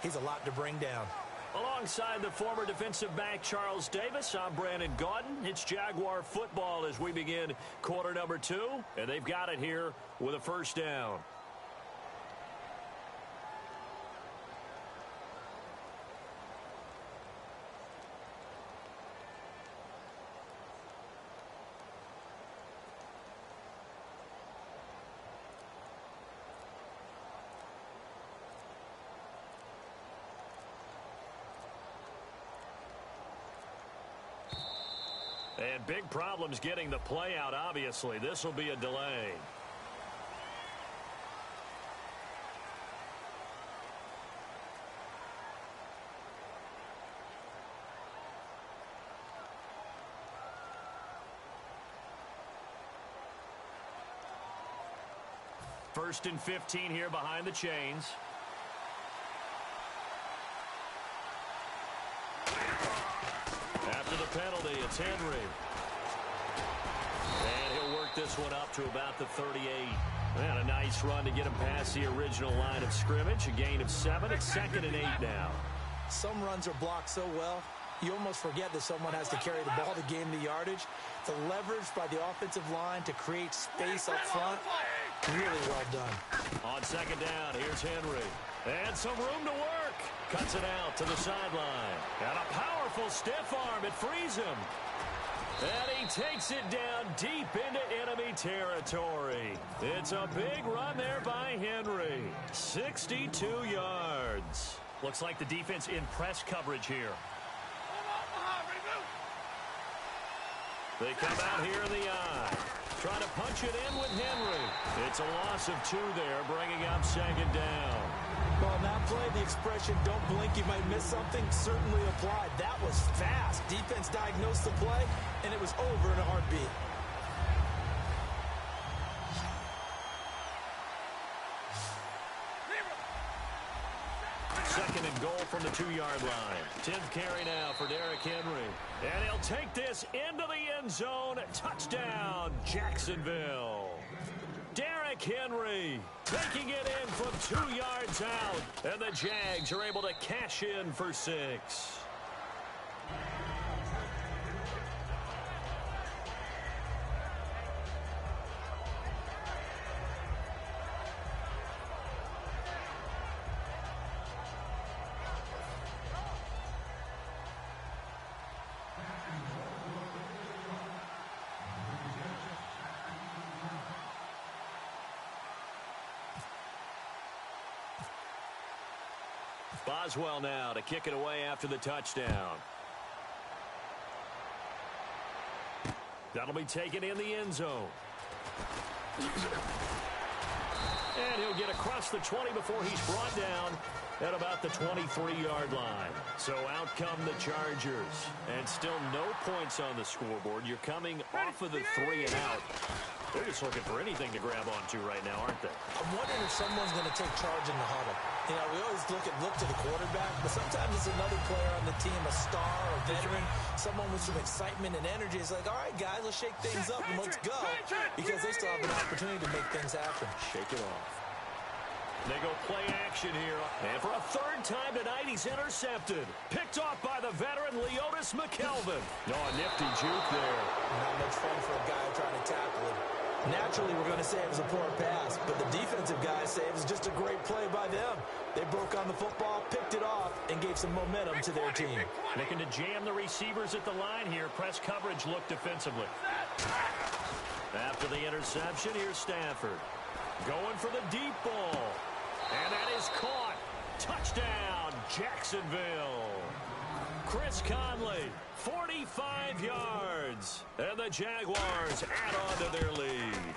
he's a lot to bring down. Alongside the former defensive back Charles Davis, I'm Brandon Gaudin. It's Jaguar football as we begin quarter number 2, and they've got it here with a 1st down. And big problems getting the play out, obviously. This will be a delay. First and 15 here behind the chains. After the penalty, it's Henry. And he'll work this one up to about the 38. And a nice run to get him past the original line of scrimmage. A gain of 7. It's 2nd and 8 now. Some runs are blocked so well, you almost forget that someone has to carry the ball to gain the yardage. The leverage by the offensive line to create space up front, really well done. On 2nd down, here's Henry. And some room to work. Cuts it out to the sideline. And a powerful stiff arm. It frees him. And he takes it down deep into enemy territory. It's a big run there by Henry. 62 yards. Looks like the defense in press coverage here. They come out here in the eye. Trying to punch it in with Henry. It's a loss of 2 there, bringing up 2nd down. Well, on that play, the expression, don't blink, you might miss something, certainly applied. That was fast. Defense diagnosed the play, and it was over in a heartbeat. Second and goal from the 2-yard line. 10th carry now for Derrick Henry. And he'll take this into the end zone. Touchdown, Jacksonville. Derrick Henry taking it in from 2 yards out. And the Jags are able to cash in for 6. Boswell now to kick it away after the touchdown. That'll be taken in the end zone. And he'll get across the 20 before he's brought down at about the 23-yard line. So out come the Chargers. And still no points on the scoreboard. You're coming off of the 3 and out. They're just looking for anything to grab onto right now, aren't they? I'm wondering if someone's going to take charge in the huddle. You know, we always look to the quarterback, but sometimes it's another player on the team, a star, a veteran, someone with some excitement and energy. It's like, all right, guys, let's shake things up and let's go, because they still have an opportunity to make things happen. Shake it off. They go play action here. And for a third time tonight, he's intercepted. Picked off by the veteran, Leotis McKelvin. Oh, a nifty juke there. Not much fun for a guy trying to tackle him. Naturally, we're going to say it was a poor pass, but the defensive guys say it was just a great play by them. They broke on the football, picked it off, and gave some momentum to their team. Looking to jam the receivers at the line here. Press coverage look defensively. After the interception, here's Stafford. Going for the deep ball. And that is caught. Touchdown, Jacksonville. Chris Conley, 45 yards. And the Jaguars add on to their lead.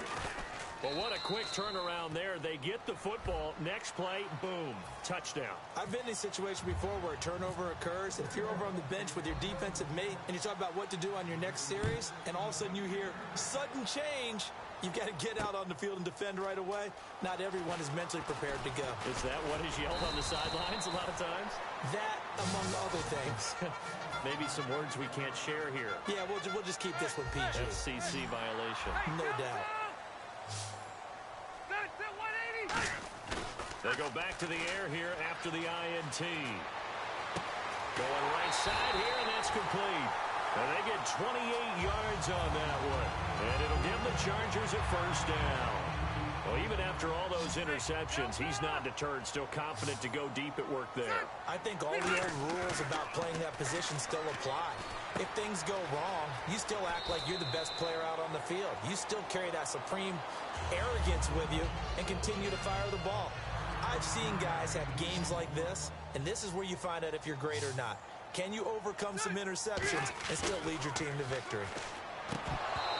Well, what a quick turnaround there. They get the football. Next play, boom, touchdown. I've been in a situation before where a turnover occurs, and if you're over on the bench with your defensive mate and you talk about what to do on your next series, and all of a sudden you hear sudden change, you've got to get out on the field and defend right away. Not everyone is mentally prepared to go. Is that what is yelled on the sidelines a lot of times? That, among other things. Maybe some words we can't share here. Yeah, we'll just keep this one PG. FCC violation. No doubt. They go back to the air here after the INT. Going right side here, and that's complete. And they get 28 yards on that one. And it'll give the Chargers a first down. Well, even after all those interceptions, he's not deterred, still confident to go deep at work there. I think all the old rules about playing that position still apply. If things go wrong, you still act like you're the best player out on the field. You still carry that supreme arrogance with you and continue to fire the ball. I've seen guys have games like this, and this is where you find out if you're great or not. Can you overcome some interceptions and still lead your team to victory?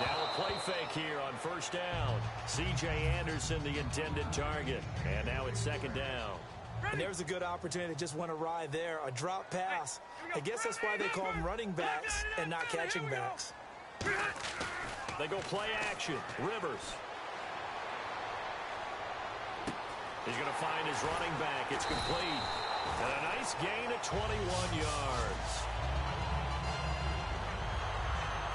Now a play fake here on first down. C.J. Anderson, the intended target. And now it's second down. And there's a good opportunity that just went awry there. A drop pass. I guess that's why they call them running backs and not catching backs. They go play action. Rivers. He's going to find his running back. It's complete. And a nice gain of 21 yards.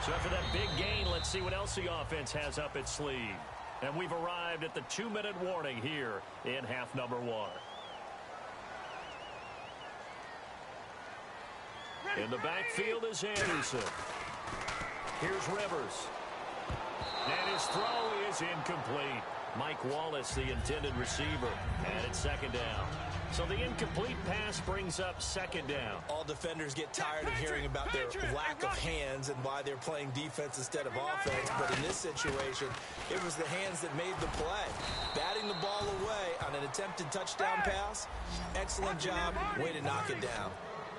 So after that big gain, let's see what else the offense has up its sleeve. And we've arrived at the 2-minute warning here in half number 1. In the backfield is Anderson. Here's Rivers. And his throw is incomplete. Mike Wallace, the intended receiver, and it's second down. So the incomplete pass brings up second down. All defenders get tired of hearing about their lack of hands and why they're playing defense instead of offense. But in this situation, it was the hands that made the play. Batting the ball away on an attempted touchdown pass. Excellent job. Way to knock it down.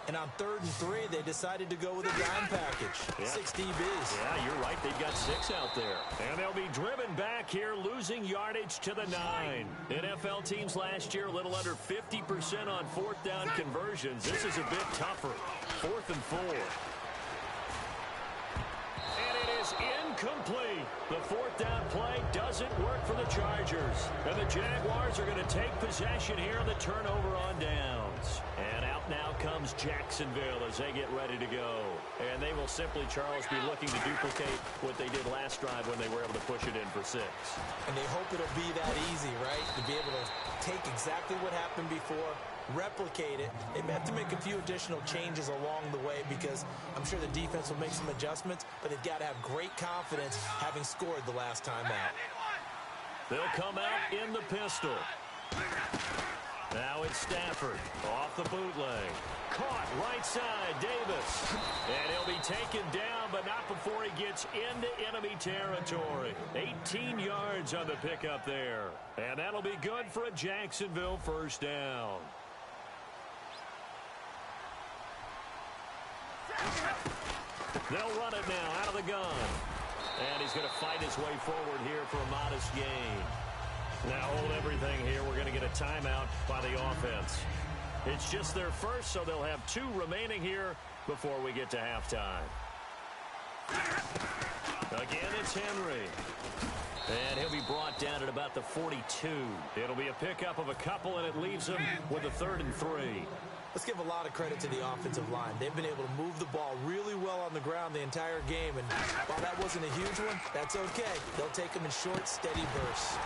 And on 3rd and 3, they decided to go with a dime package. Yeah. 6 DBs. Yeah, you're right. They've got 6 out there. And they'll be driven back here, losing yardage to the 9. NFL teams last year, a little under 50% on 4th down conversions. This is a bit tougher. 4th and 4. And it is incomplete. The 4th down play doesn't work for the Chargers. And the Jaguars are going to take possession here on the turnover on downs. And out now comes Jacksonville as they get ready to go. And they will simply, Charles, be looking to duplicate what they did last drive when they were able to push it in for 6. And they hope it'll be that easy, right? To be able to take exactly what happened before, replicate it. They may have to make a few additional changes along the way because I'm sure the defense will make some adjustments, but they've got to have great confidence having scored the last time out. They'll come out in the pistol. Now it's Stafford off the bootleg. Caught right side, Davis. And he'll be taken down, but not before he gets into enemy territory. 18 yards on the pickup there. And that'll be good for a Jacksonville first down. They'll run it now out of the gun. And he's going to fight his way forward here for a modest gain. Now hold everything here. We're going to get a timeout by the offense. It's just their first, so they'll have 2 remaining here before we get to halftime. Again, it's Henry. And he'll be brought down at about the 42. It'll be a pickup of a couple, and it leaves him with a 3rd and 3. Let's give a lot of credit to the offensive line. They've been able to move the ball really well on the ground the entire game. And while that wasn't a huge one, that's okay. They'll take them in short, steady bursts.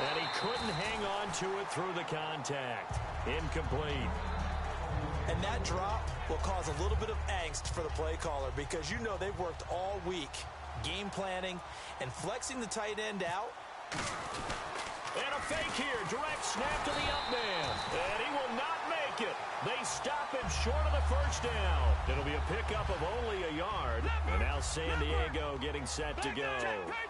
And he couldn't hang on to it through the contact. Incomplete. And that drop will cause a little bit of angst for the play caller because you know they've worked all week game planning and flexing the tight end out. And a fake here. Direct snap to the up man. And he will not make it. They stop him short of the first down. It'll be a pickup of only a yard. And now San Diego getting set to go.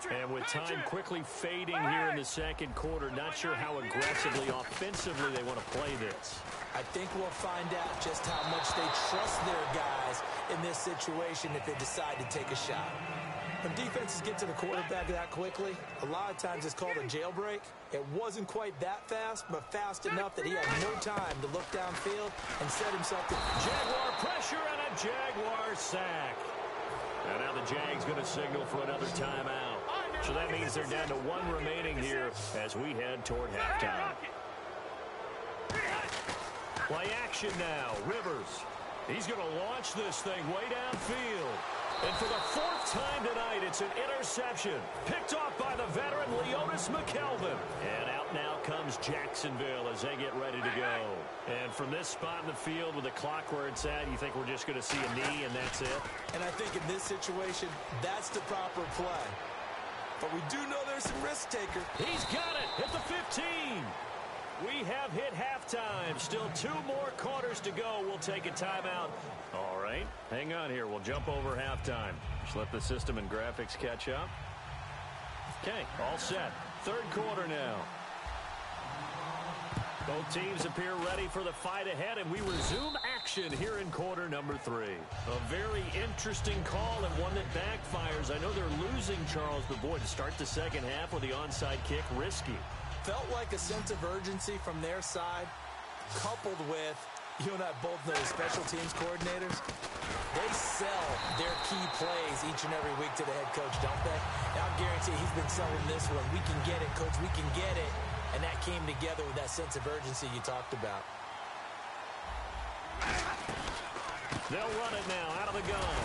And with time quickly fading here in the second quarter, not sure how aggressively, offensively they want to play this. I think we'll find out just how much they trust their guys in this situation if they decide to take a shot. When defenses get to the quarterback that quickly, a lot of times it's called a jailbreak. It wasn't quite that fast, but fast enough that he had no time to look downfield and set himself to Jaguar pressure and a Jaguar sack. And now the Jags going to signal for another timeout. So that means they're down to 1 remaining here as we head toward halftime. Play action now. Rivers. He's going to launch this thing way downfield. And for the 4th time tonight, it's an interception. Picked off by the veteran Leonis McKelvin. And out now comes Jacksonville as they get ready to go. And from this spot in the field with the clock where it's at, you think we're just going to see a knee and that's it? And I think in this situation, that's the proper play. But we do know there's some risk taker. He's got it at the 15. We have hit halftime. Still 2 more quarters to go. We'll take a timeout. All right. Hang on here. We'll jump over halftime. Just let the system and graphics catch up. Okay, all set. 3rd quarter now. Both teams appear ready for the fight ahead, and we resume action here in quarter number 3. A very interesting call and one that backfires. I know they're losing, Charles, but boy, to start the second half with the onside kick, risky. Felt like a sense of urgency from their side, coupled with, you and I both know special teams coordinators, they sell their key plays each and every week to the head coach, don't they? And I'll guarantee he's been selling this one. We can get it, coach, we can get it. And that came together with that sense of urgency you talked about. They'll run it now out of the gun.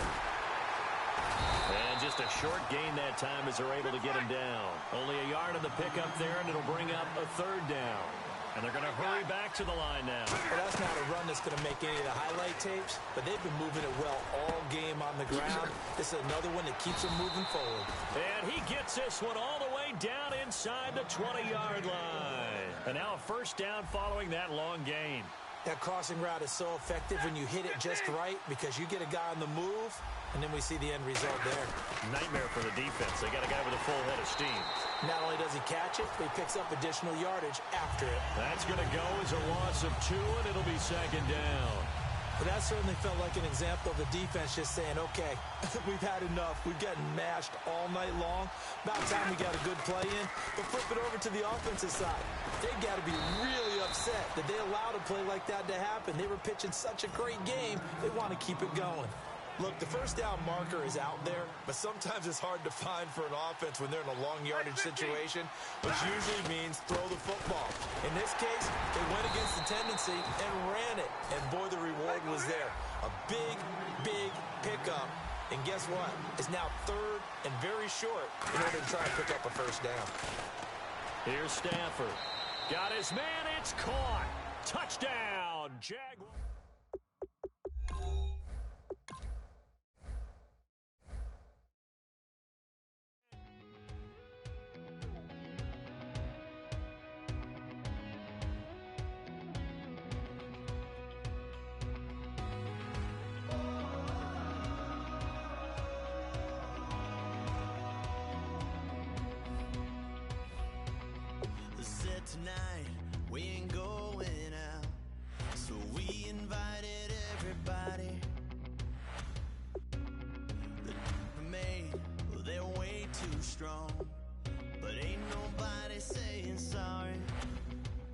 And just a short gain that time as they're able to get him down. Only a yard on the pickup there, and it'll bring up a 3rd down. And they're going to hurry back to the line now. Well, that's not a run that's going to make any of the highlight tapes, but they've been moving it well all game on the ground. This is another one that keeps them moving forward. And he gets this one all the way down inside the 20-yard line. And now a first down following that long gain. That crossing route is so effective when you hit it just right because you get a guy on the move, and then we see the end result there. Nightmare for the defense. They got a guy with a full head of steam. Not only does he catch it, but he picks up additional yardage after it. That's going to go as a loss of 2, and it'll be 2nd down. But that certainly felt like an example of the defense just saying, okay, we've had enough. We've gotten mashed all night long. About time we got a good play in. But flip it over to the offensive side. They got to be really upset that they allowed a play like that to happen. They were pitching such a great game, they want to keep it going. Look, the first down marker is out there, but sometimes it's hard to find for an offense when they're in a long yardage situation, which usually means throw the football. In this case, they went against the tendency and ran it, and boy, the reward was there. A big, big pickup, and guess what? It's now third and very short in order to try and pick up a first down. Here's Stanford. Got his man, it's caught. Touchdown, Jaguars. Tonight we ain't going out, so we invited everybody. The made, well, they're way too strong, but ain't nobody saying sorry.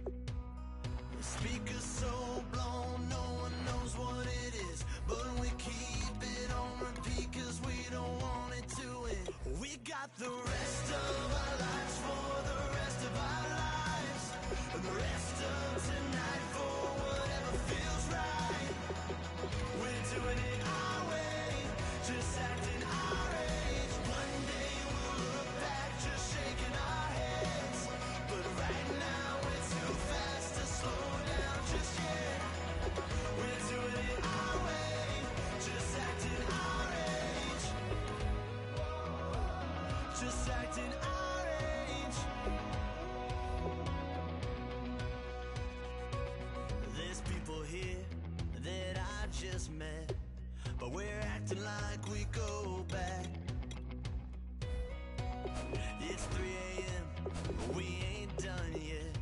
The speaker's so blown, no one knows what it is, but we keep it on repeat 'cause we don't want it to end. We got the rest of our lives for the rest of our lives. And the rest of tonight for whatever feels right. We're doing it our way, just acting our age. One day we'll look back, just shaking our heads. But right now we're too fast to slow down just yet. We're doing it our way, just acting our age. Just acting our age. There's people here that I just met, but we're acting like we go back. It's 3 a.m., but we ain't done yet.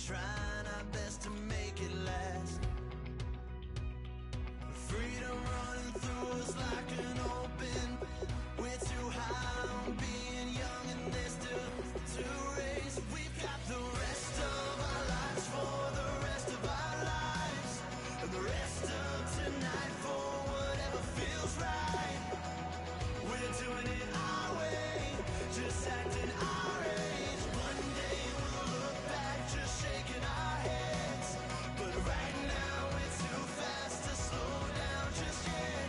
Trying our best to make it last. Freedom running through us like an open. We're too high on being young and there's still to race. We've got the rest of our lives for the rest of our lives. And the rest of tonight for whatever feels right. We're doing it our way, just acting our age. One day we'll look back, just shaking our heads. But right now we're too fast to slow down just yet.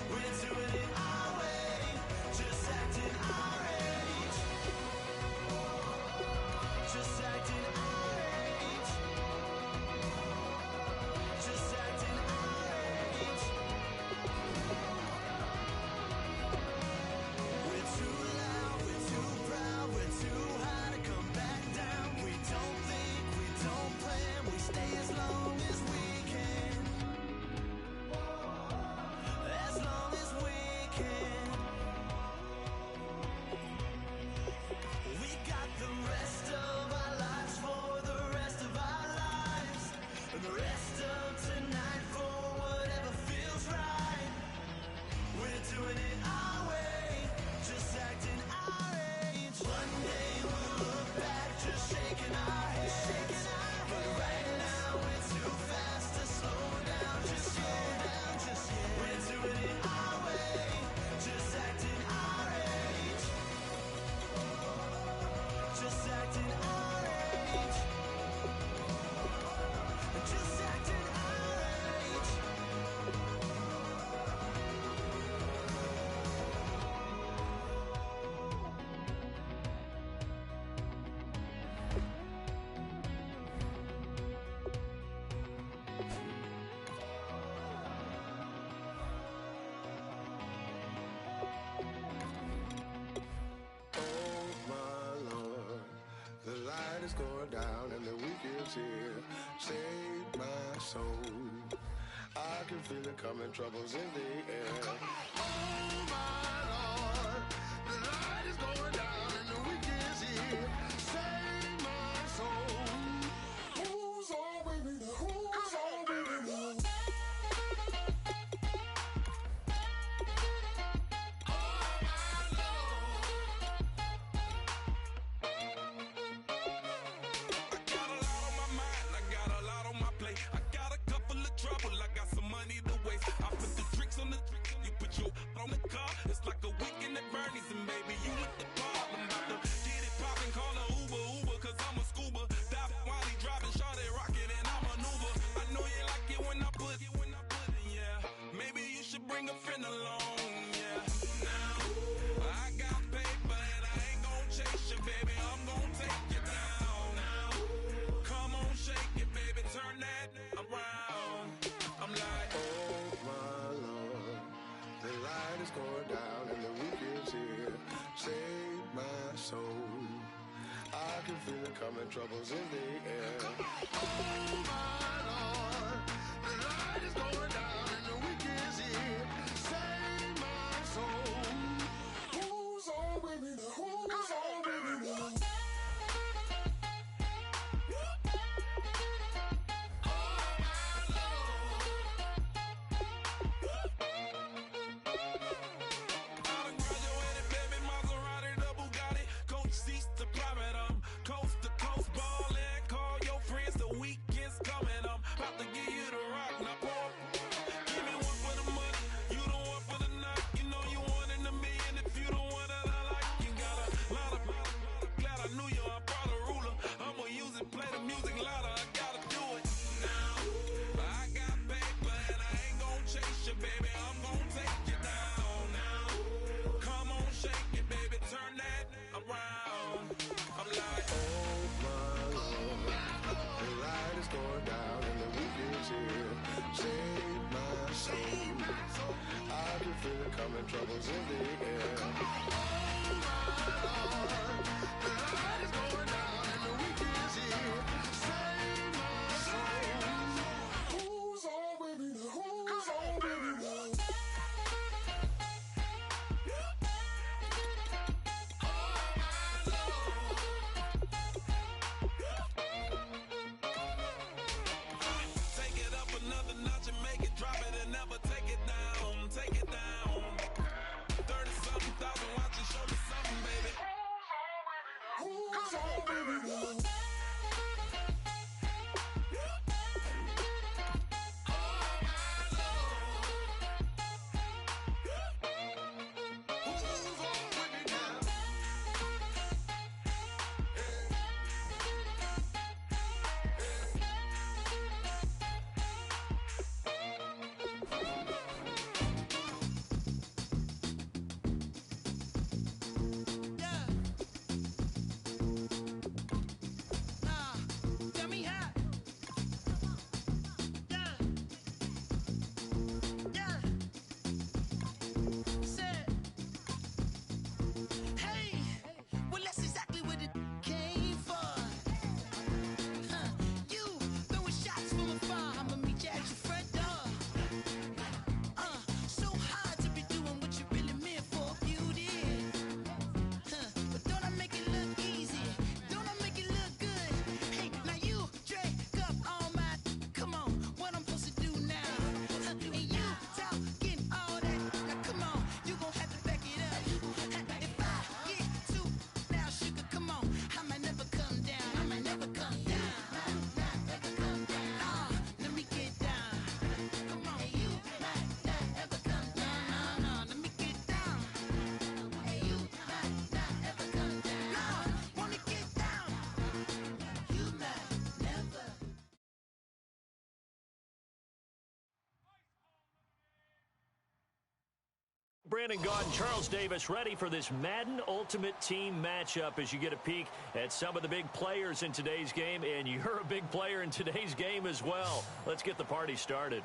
We're doing it our way, just acting our age. Just acting our age. Just acting our age. We're too loud, we're too proud, we're too high to come back down. We don't think, we don't plan, we stay as long as we can. As long as we can. We got the rest of our lives for the rest of our lives. And the rest of tonight for whatever feels right. We're doing it our way, just acting our age. One day we'll look back, just shaking our heads. But right now we're too fast to slow down just yet. We're doing it our way, just acting our age. Just acting our age. Just acting our age. Oh my Lord, the light is going down and the week is here. Save my soul. I can feel it coming, troubles in the air. Oh my Lord, the light is going down and the week is here. Save my soul. Who's all baby now? Who's all baby now? bring a friend along, yeah. Now, I got paper and I ain't gon' chase you, baby. I'm gon' take you down. Now, come on, shake it, baby. Turn that around. I'm like, Oh my Lord, the light is going down and the weekend's here. Save my soul. I can feel it coming, troubles in the air. Oh my Lord, the light is going down and the weekend's here. Save my soul. Who's on with me now? Who's on with me now? Coming, troubles in the air. Oh my Lord, the light is going down and the weekend's here. Save my soul. Who's on with me now? Who's on with me now? Take it up another notch and make it drop it and never take it down. Take it down. 30-something thousand watching, show me something, baby. Who's on with me now? Brandon Gaud and Charles Davis ready for this Madden Ultimate Team matchup as you get a peek at some of the big players in today's game, and you're a big player in today's game as well. Let's get the party started.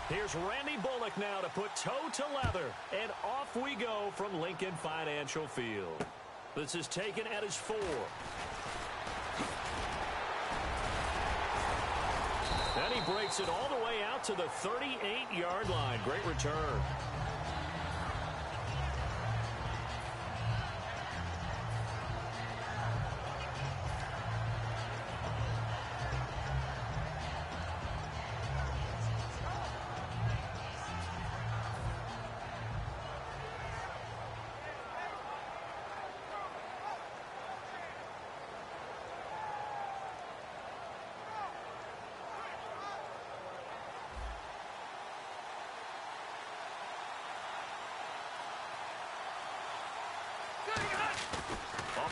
Here's Randy Bullock now to put toe to leather, and off we go from Lincoln Financial Field. This is taken at his 4. And he breaks it all the way out to the 38-yard line. Great return.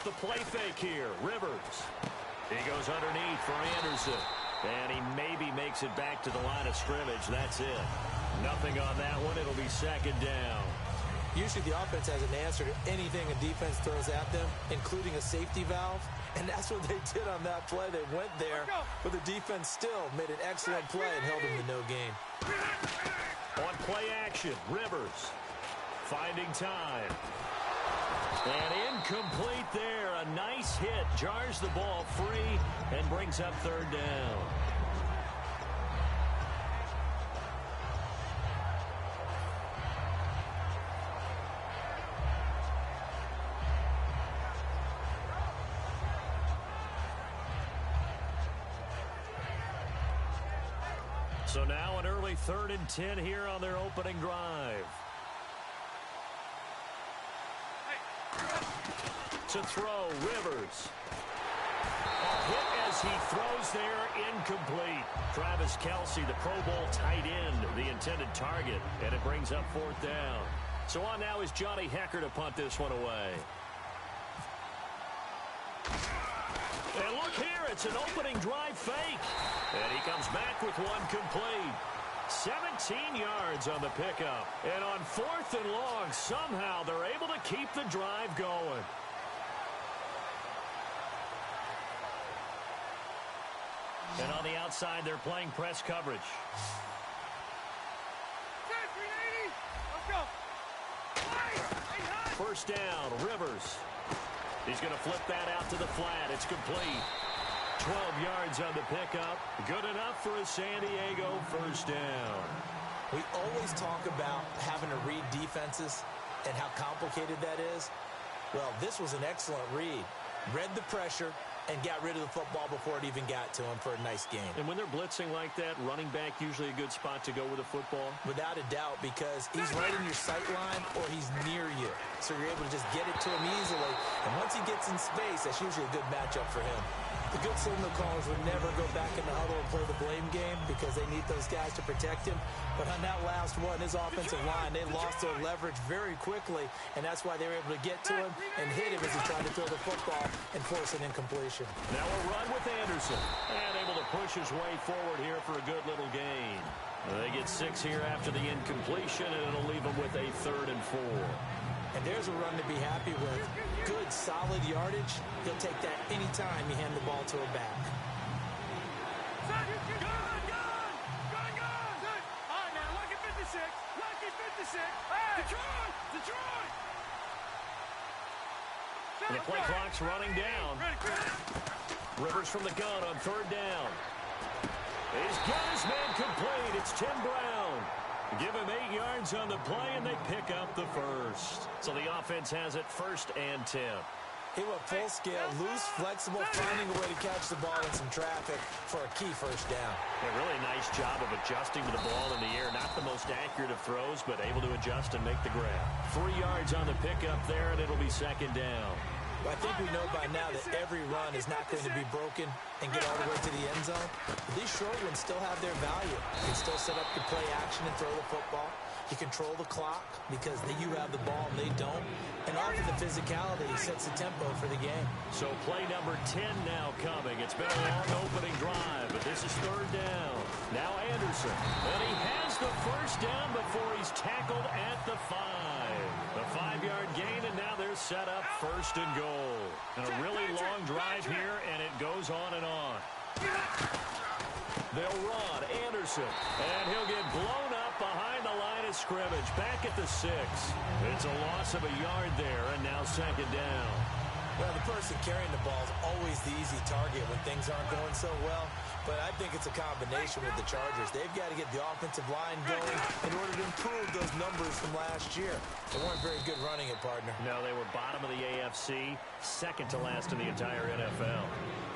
off the play fake here. Rivers. He goes underneath for Anderson. And he maybe makes it back to the line of scrimmage. That's it. Nothing on that one. It'll be second down. Usually the offense has an answer to anything a defense throws at them, including a safety valve. And that's what they did on that play. They went there, but the defense still made an excellent play and held them to no gain. On play action, Rivers finding time. And incomplete there. A nice hit. Jars the ball free and brings up third down. So now an early 3rd and 10 here on their opening drive. To throw, Rivers. A hit as he throws there, incomplete. Travis Kelce, the Pro Bowl tight end, the intended target, and it brings up 4th down. So on now is Johnny Hecker to punt this one away. And look here, it's an opening drive fake. And he comes back with one complete. 17 yards on the pickup. And on 4th and long, somehow they're able to keep the drive going. And on the outside, they're playing press coverage. First down, Rivers. He's going to flip that out to the flat. It's complete. 12 yards on the pickup. Good enough for a San Diego first down. We always talk about having to read defenses and how complicated that is. Well, this was an excellent read. Read the pressure and got rid of the football before it even got to him for a nice game. And when they're blitzing like that, running back usually a good spot to go with the football? Without a doubt, because he's right in your sight line or he's near you. So you're able to just get it to him easily. And once he gets in space, that's usually a good matchup for him. The good signal callers would never go back in the huddle and play the blame game because they need those guys to protect him. But on that last one, his offensive line, they lost their leverage very quickly, and that's why they were able to get to him and hit him as he tried to throw the football and force an incompletion. Now a run with Anderson, and able to push his way forward here for a good little gain. They get 6 here after the incompletion, and it'll leave them with a 3rd and 4. And there's a run to be happy with. Good, solid yardage. He'll take that anytime you hand the ball to a back. Gun! All right, now, lucky 56. Lucky 56. Hey! Detroit! And the play clock's running down. Rivers from the gun on 3rd down. He's got his man complete. It's Tim Brown. Give him 8 yards on the play, and they pick up the first. So the offense has it 1st and 10. He went full scale, loose, flexible, finding a way to catch the ball in some traffic for a key first down. A really nice job of adjusting to the ball in the air. Not the most accurate of throws, but able to adjust and make the grab. 3 yards on the pickup there, and it'll be 2nd down. I think we know by now that every run is not going to be broken and get all the way to the end zone. But these short ones still have their value. You can still set up the play action and throw the football. You control the clock because you have the ball and they don't. And often the physicality sets the tempo for the game. So play number 10 now coming. It's been a long opening drive, but this is 3rd down. Now Anderson. And he has the first down before he's tackled at the 5. The 5-yard gain, and now they're set up 1st and goal. And a really long drive here, and it goes on and on. They'll run Anderson, and he'll get blown up behind the line of scrimmage, back at the 6. It's a loss of a yard there, and now 2nd down. Well, the person carrying the ball is always the easy target when things aren't going so well. But I think it's a combination with the Chargers. They've got to get the offensive line going in order to improve those numbers from last year. They weren't very good running it, partner. No, they were bottom of the AFC, 2nd to last in the entire NFL.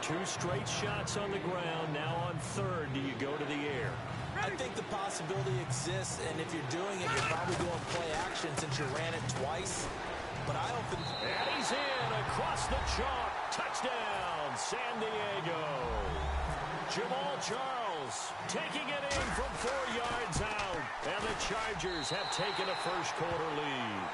2 straight shots on the ground. Now on 3rd, do you go to the air? I think the possibility exists, and if you're doing it, you're probably going play action since you ran it twice. But I don't think... And he's in across the chalk. Touchdown, San Diego. Jamal Charles taking it in from 4 yards out. And the Chargers have taken a first quarter lead.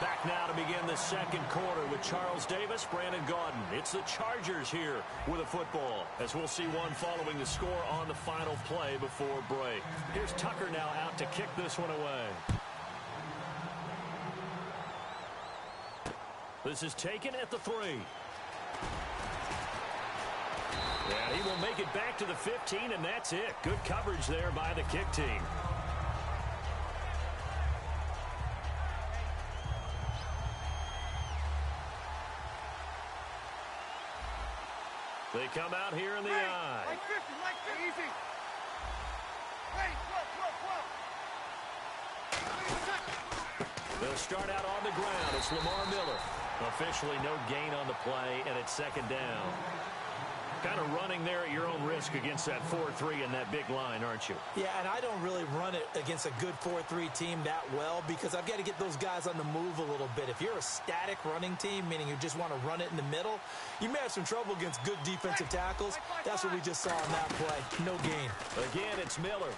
Back now to begin the second quarter with Charles Davis, Brandon Gaudin. It's the Chargers here with a football, as we'll see one following the score on the final play before break. Here's Tucker now out to kick this one away. This is taken at the 3. And he will make it back to the 15, and that's it. Good coverage there by the kick team. They come out here in the eye. Like 50, like 50. Easy. Hey, They'll start out on the ground. It's Lamar Miller. Officially no gain on the play, and it's second down. Kind of running there at your own risk against that 4-3 and that big line, aren't you? Yeah, and I don't really run it against a good 4-3 team that well because I've got to get those guys on the move a little bit. If you're a static running team, meaning you just want to run it in the middle, you may have some trouble against good defensive tackles. That's what we just saw in that play. No gain. Again, it's Miller.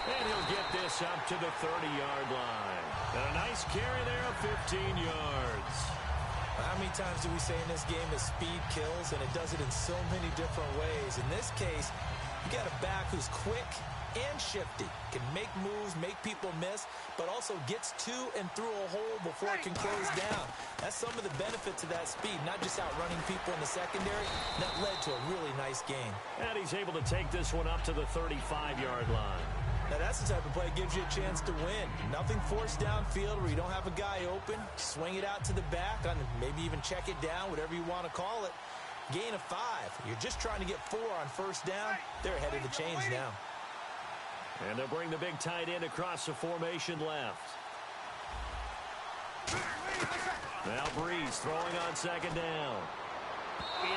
And he'll get this up to the 30-yard line. And a nice carry there of 15 yards. How many times do we say in this game that speed kills, and it does it in so many different ways? In this case, you got a back who's quick and shifty, can make moves, make people miss, but also gets to and through a hole before it can close down. That's some of the benefits of that speed, not just outrunning people in the secondary. That led to a really nice game. And he's able to take this one up to the 35-yard line. Now, that's the type of play that gives you a chance to win. Nothing forced downfield where you don't have a guy open. Swing it out to the back, maybe even check it down, whatever you want to call it. Gain of 5. You're just trying to get 4 on first down. They're ahead of the chains now. And they'll bring the big tight end across the formation left. Now Breeze throwing on second down.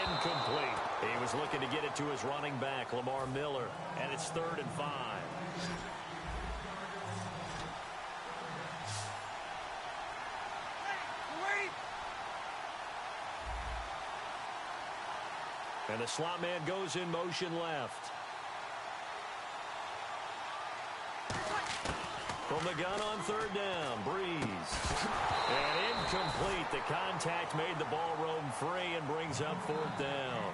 Incomplete. He was looking to get it to his running back, Lamar Miller, and it's 3rd and 5. And the slot man goes in motion left. From the gun on 3rd down, Breeze. And incomplete. The contact made the ball roam free and brings up 4th down.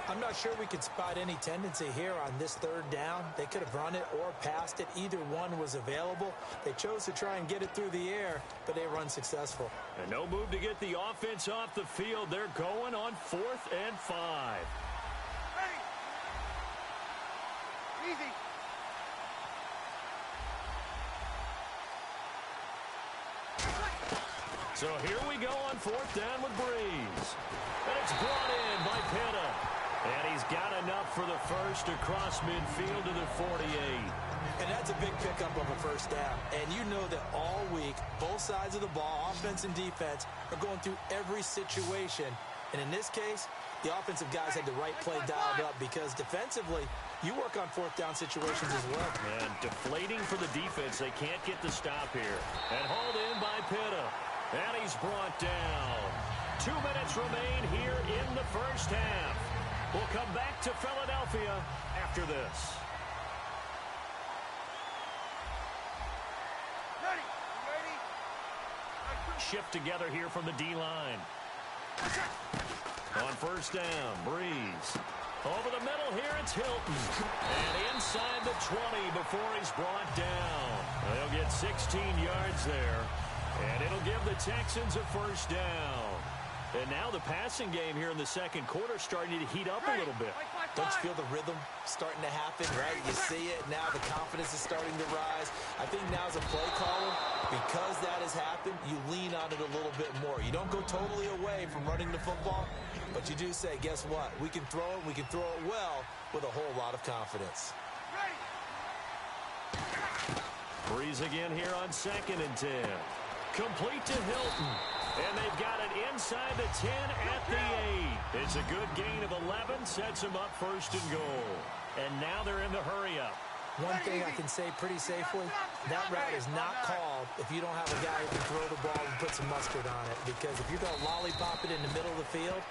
I'm not sure we could spot any tendency here on this 3rd down. They could have run it or passed it. Either one was available. They chose to try and get it through the air, but they were unsuccessful. And no move to get the offense off the field. They're going on 4th and 5. Easy. So here we go on 4th down with Breeze. And it's brought in by Pitta. And he's got enough for the first across midfield to the 48. And that's a big pickup of a first down. And you know that all week, both sides of the ball, offense and defense, are going through every situation. And in this case, the offensive guys had the right play dialed up because defensively, you work on 4th down situations as well. And deflating for the defense. They can't get the stop here. And hauled in by Pitta. And he's brought down. 2 minutes remain here in the first half. We'll come back to Philadelphia after this. Ready. Shift together here from the D-line. On first down, Breeze. Over the middle here, it's Hilton. And inside the 20 before he's brought down. They'll get 16 yards there. And it'll give the Texans a first down. And now the passing game here in the second quarter starting to heat up a little bit. Don't you feel the rhythm starting to happen, right? You see it. Now the confidence is starting to rise. I think now as a play caller, because that has happened, you lean on it a little bit more. You don't go totally away from running the football, but you do say, guess what? We can throw it. We can throw it well with a whole lot of confidence. Breeze again here on 2nd and 10. Complete to Hilton. And they've got it inside the 10 at the 8. It's a good gain of 11. Sets them up 1st and goal. And now they're in the hurry-up. One thing I can say pretty safely, that route is not called if you don't have a guy who can throw the ball and put some mustard on it. Because if you're going to lollipop it in the middle of the field,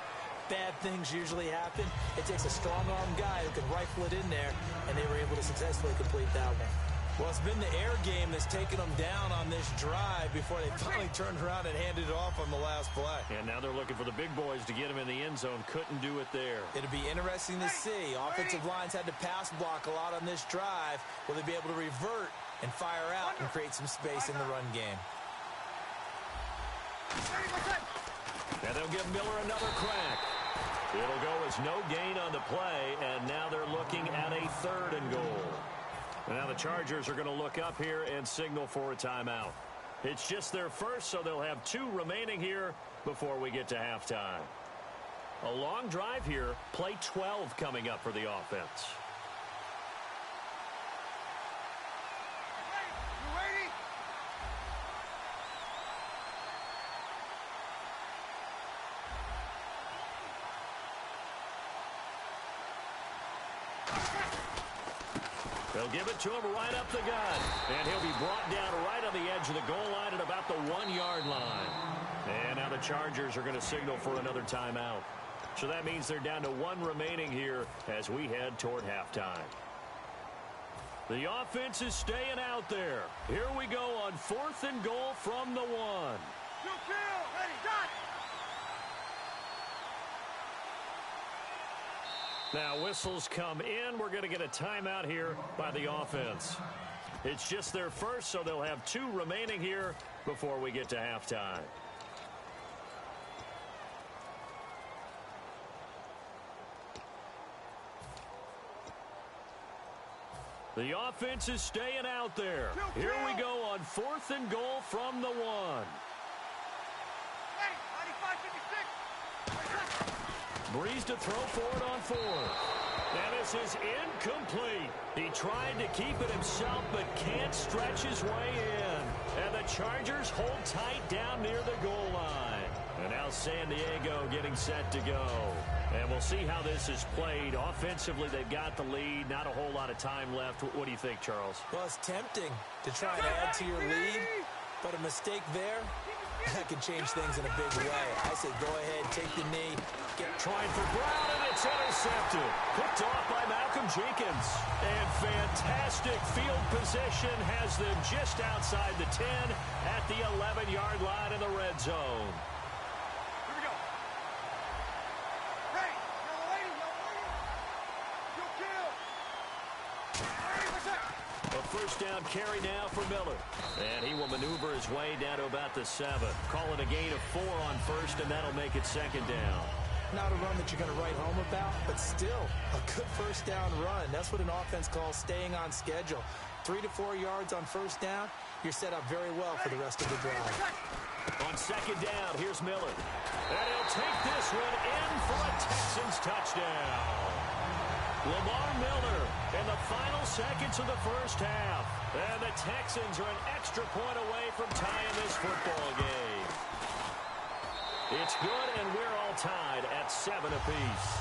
bad things usually happen. It takes a strong-arm guy who can rifle it in there, and they were able to successfully complete that one. Well, it's been the air game that's taken them down on this drive before they finally turned around and handed it off on the last play. And now they're looking for the big boys to get him in the end zone. Couldn't do it there. It'll be interesting to see. Offensive lines had to pass block a lot on this drive. Will they be able to revert and fire out and create some space in the run game? And they'll give Miller another crack. It'll go as no gain on the play, and now they're looking at a 3rd and goal. And now the Chargers are going to look up here and signal for a timeout. It's just their first, so they'll have 2 remaining here before we get to halftime. A long drive here, play 12 coming up for the offense. They'll give it to him right up the gut. And he'll be brought down right on the edge of the goal line at about the 1-yard line. And now the Chargers are going to signal for another timeout. So that means they're down to 1 remaining here as we head toward halftime. The offense is staying out there. Here we go on 4th and goal from the 1. Ready, got. Now whistles come in. We're going to get a timeout here by the offense. It's just their first, so they'll have 2 remaining here before we get to halftime. The offense is staying out there. Here we go on 4th and goal from the 1. Hey, 95-56. Breeze to throw for it on 4th. And this is incomplete. He tried to keep it himself, but can't stretch his way in. And the Chargers hold tight down near the goal line. And now San Diego getting set to go. And we'll see how this is played. Offensively, they've got the lead. Not a whole lot of time left. What do you think, Charles? Well, it's tempting to try and add to your lead, but a mistake there, that could change things in a big way. I say go ahead, take the knee. Trying for Brown, and it's intercepted. Picked off by Malcolm Jenkins. And fantastic field position has them just outside the 10 at the 11-yard line in the red zone. Here we go. Ready. Yellow lady, yellow lady. You'll kill. Ready, what's that? A first down carry now for Miller. And he will maneuver his way down to about the 7. Call it a gain of 4 on 1st, and that'll make it 2nd down. Not a run that you're going to write home about, but still a good first down run. That's what an offense calls staying on schedule. 3 to 4 yards on first down, you're set up very well for the rest of the drive. On 2nd down, here's Miller. And he'll take this one in for a Texans touchdown. Lamar Miller in the final seconds of the first half. And the Texans are an extra point away from tying this football game. It's good, and we're all tied at 7 apiece.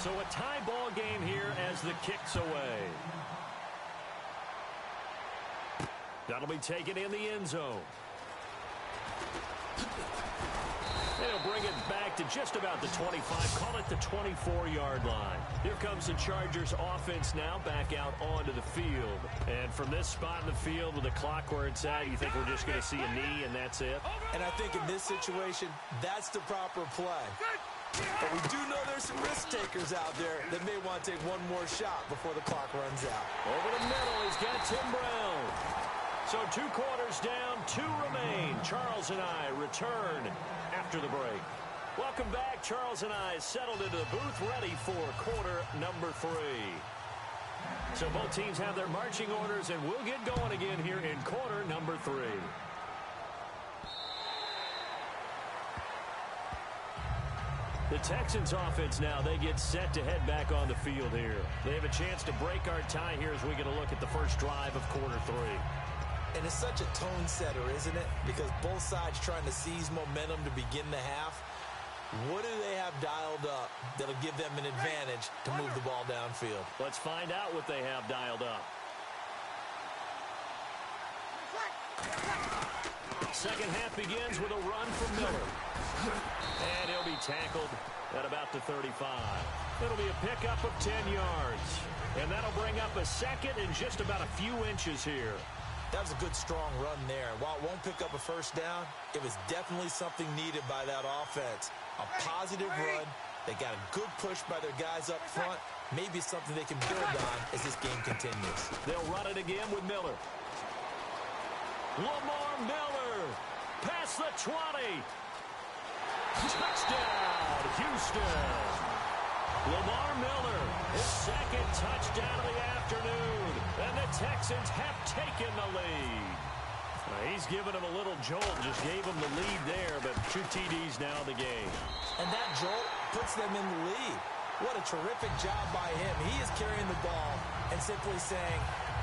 So a tie ball game here as the kick's away. That'll be taken in the end zone. And he'll bring it back to just about the 25, call it the 24-yard line. Here comes the Chargers offense now back out onto the field. And from this spot in the field with the clock where it's at, you think we're just going to see a knee and that's it? And I think in this situation, that's the proper play. But we do know there's some risk takers out there that may want to take one more shot before the clock runs out. Over the middle, he's got Tim Brown. So 2 quarters down, 2 remain. Charles and I return after the break. Welcome back. Charles and I settled into the booth, ready for quarter number 3. So both teams have their marching orders, and we'll get going again here in quarter number 3. The Texans offense now, they get set to head back on the field here. They have a chance to break our tie here as we get a look at the first drive of quarter 3. And it's such a tone setter, isn't it? Because both sides trying to seize momentum to begin the half. What do they have dialed up that'll give them an advantage to move the ball downfield? Let's find out what they have dialed up. Second half begins with a run from Miller. And he'll be tackled at about the 35. It'll be a pickup of 10 yards. And that'll bring up a second and just about a few inches here. That was a good, strong run there. While it won't pick up a first down, it was definitely something needed by that offense. A positive run. They got a good push by their guys up front. Maybe something they can build on as this game continues. They'll run it again with Miller. Lamar Miller. Past the 20. Touchdown, Houston. Lamar Miller, his second touchdown of the afternoon. And the Texans have taken the lead. He's given him a little jolt, just gave him the lead there, but 2 TDs now in the game. And that jolt puts them in the lead. What a terrific job by him. He is carrying the ball and simply saying,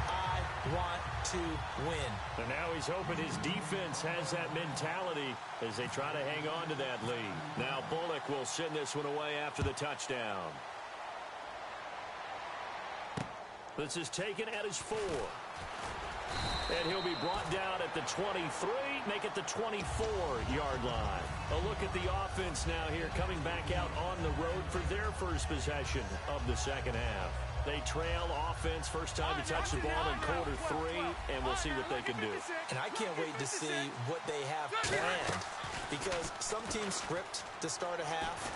I want to win. And now he's hoping his defense has that mentality as they try to hang on to that lead. Now Bullock will send this one away after the touchdown. This is taken at his 4. And he'll be brought down at the 23, make it the 24-yard line. A look at the offense now here, coming back out on the road for their first possession of the second half. They trail offense, first time to touch the ball in quarter 3, and we'll see what they can do. And I can't wait to see what they have planned, because some teams script to start a half.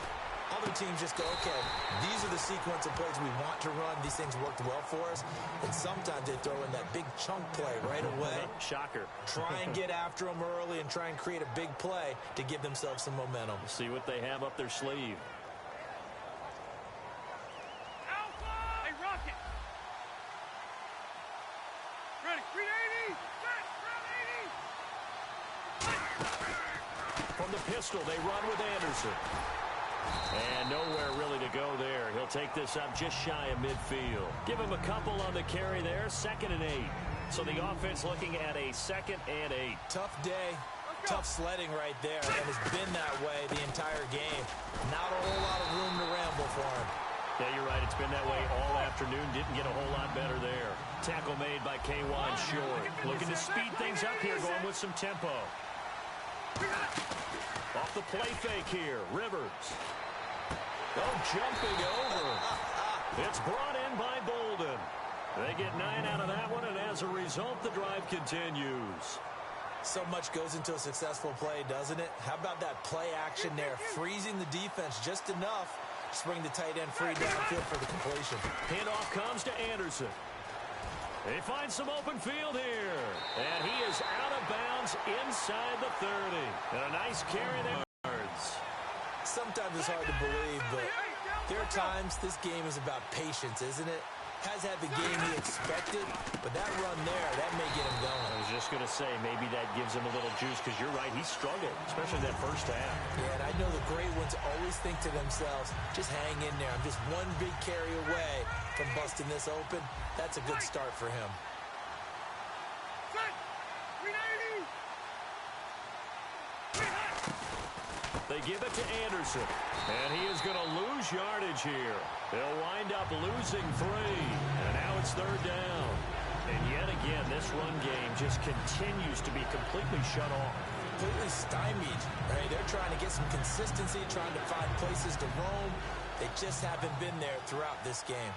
Other teams just go, okay, these are the sequence of plays we want to run. These things worked well for us. And sometimes they throw in that big chunk play right away. Shocker. Try and get after them early and try and create a big play to give themselves some momentum. See what they have up their sleeve. Alpha! Hey, Rocket! Ready, 380! Set, 380! From the pistol, they run with Anderson. And nowhere really to go there. He'll take this up just shy of midfield. Give him a couple on the carry there. 2nd and 8. So the offense looking at a 2nd and 8. Tough day. Tough sledding right there. And it's been that way the entire game. Not a whole lot of room to ramble for him. Yeah, you're right. It's been that way all afternoon. Didn't get a whole lot better there. Tackle made by K'Wan Short. Looking to speed things up here, going with some tempo. Off the play fake here. Rivers. Oh, jumping over. It's brought in by Bolden. They get 9 out of that one, and as a result, the drive continues. So much goes into a successful play, doesn't it? How about that play action there? Freezing the defense just enough to bring the tight end free downfield for the completion. Handoff comes to Anderson. They find some open field here. And he is out of bounds inside the 30. And a nice carry there. Sometimes it's hard to believe, but there are times this game is about patience, isn't it? Has had the game he expected, but that run there, that may get him going. I was just going to say, maybe that gives him a little juice, because you're right, he struggled, especially that first half. Yeah, and I know the great ones always think to themselves, just hang in there. I'm just one big carry away from busting this open. That's a good start for him. They give it to Anderson, and he is going to lose yardage here. They'll wind up losing 3, and now it's 3rd down. And yet again, this run game just continues to be completely shut off. Completely stymied. Right? They're trying to get some consistency, trying to find places to roam. They just haven't been there throughout this game.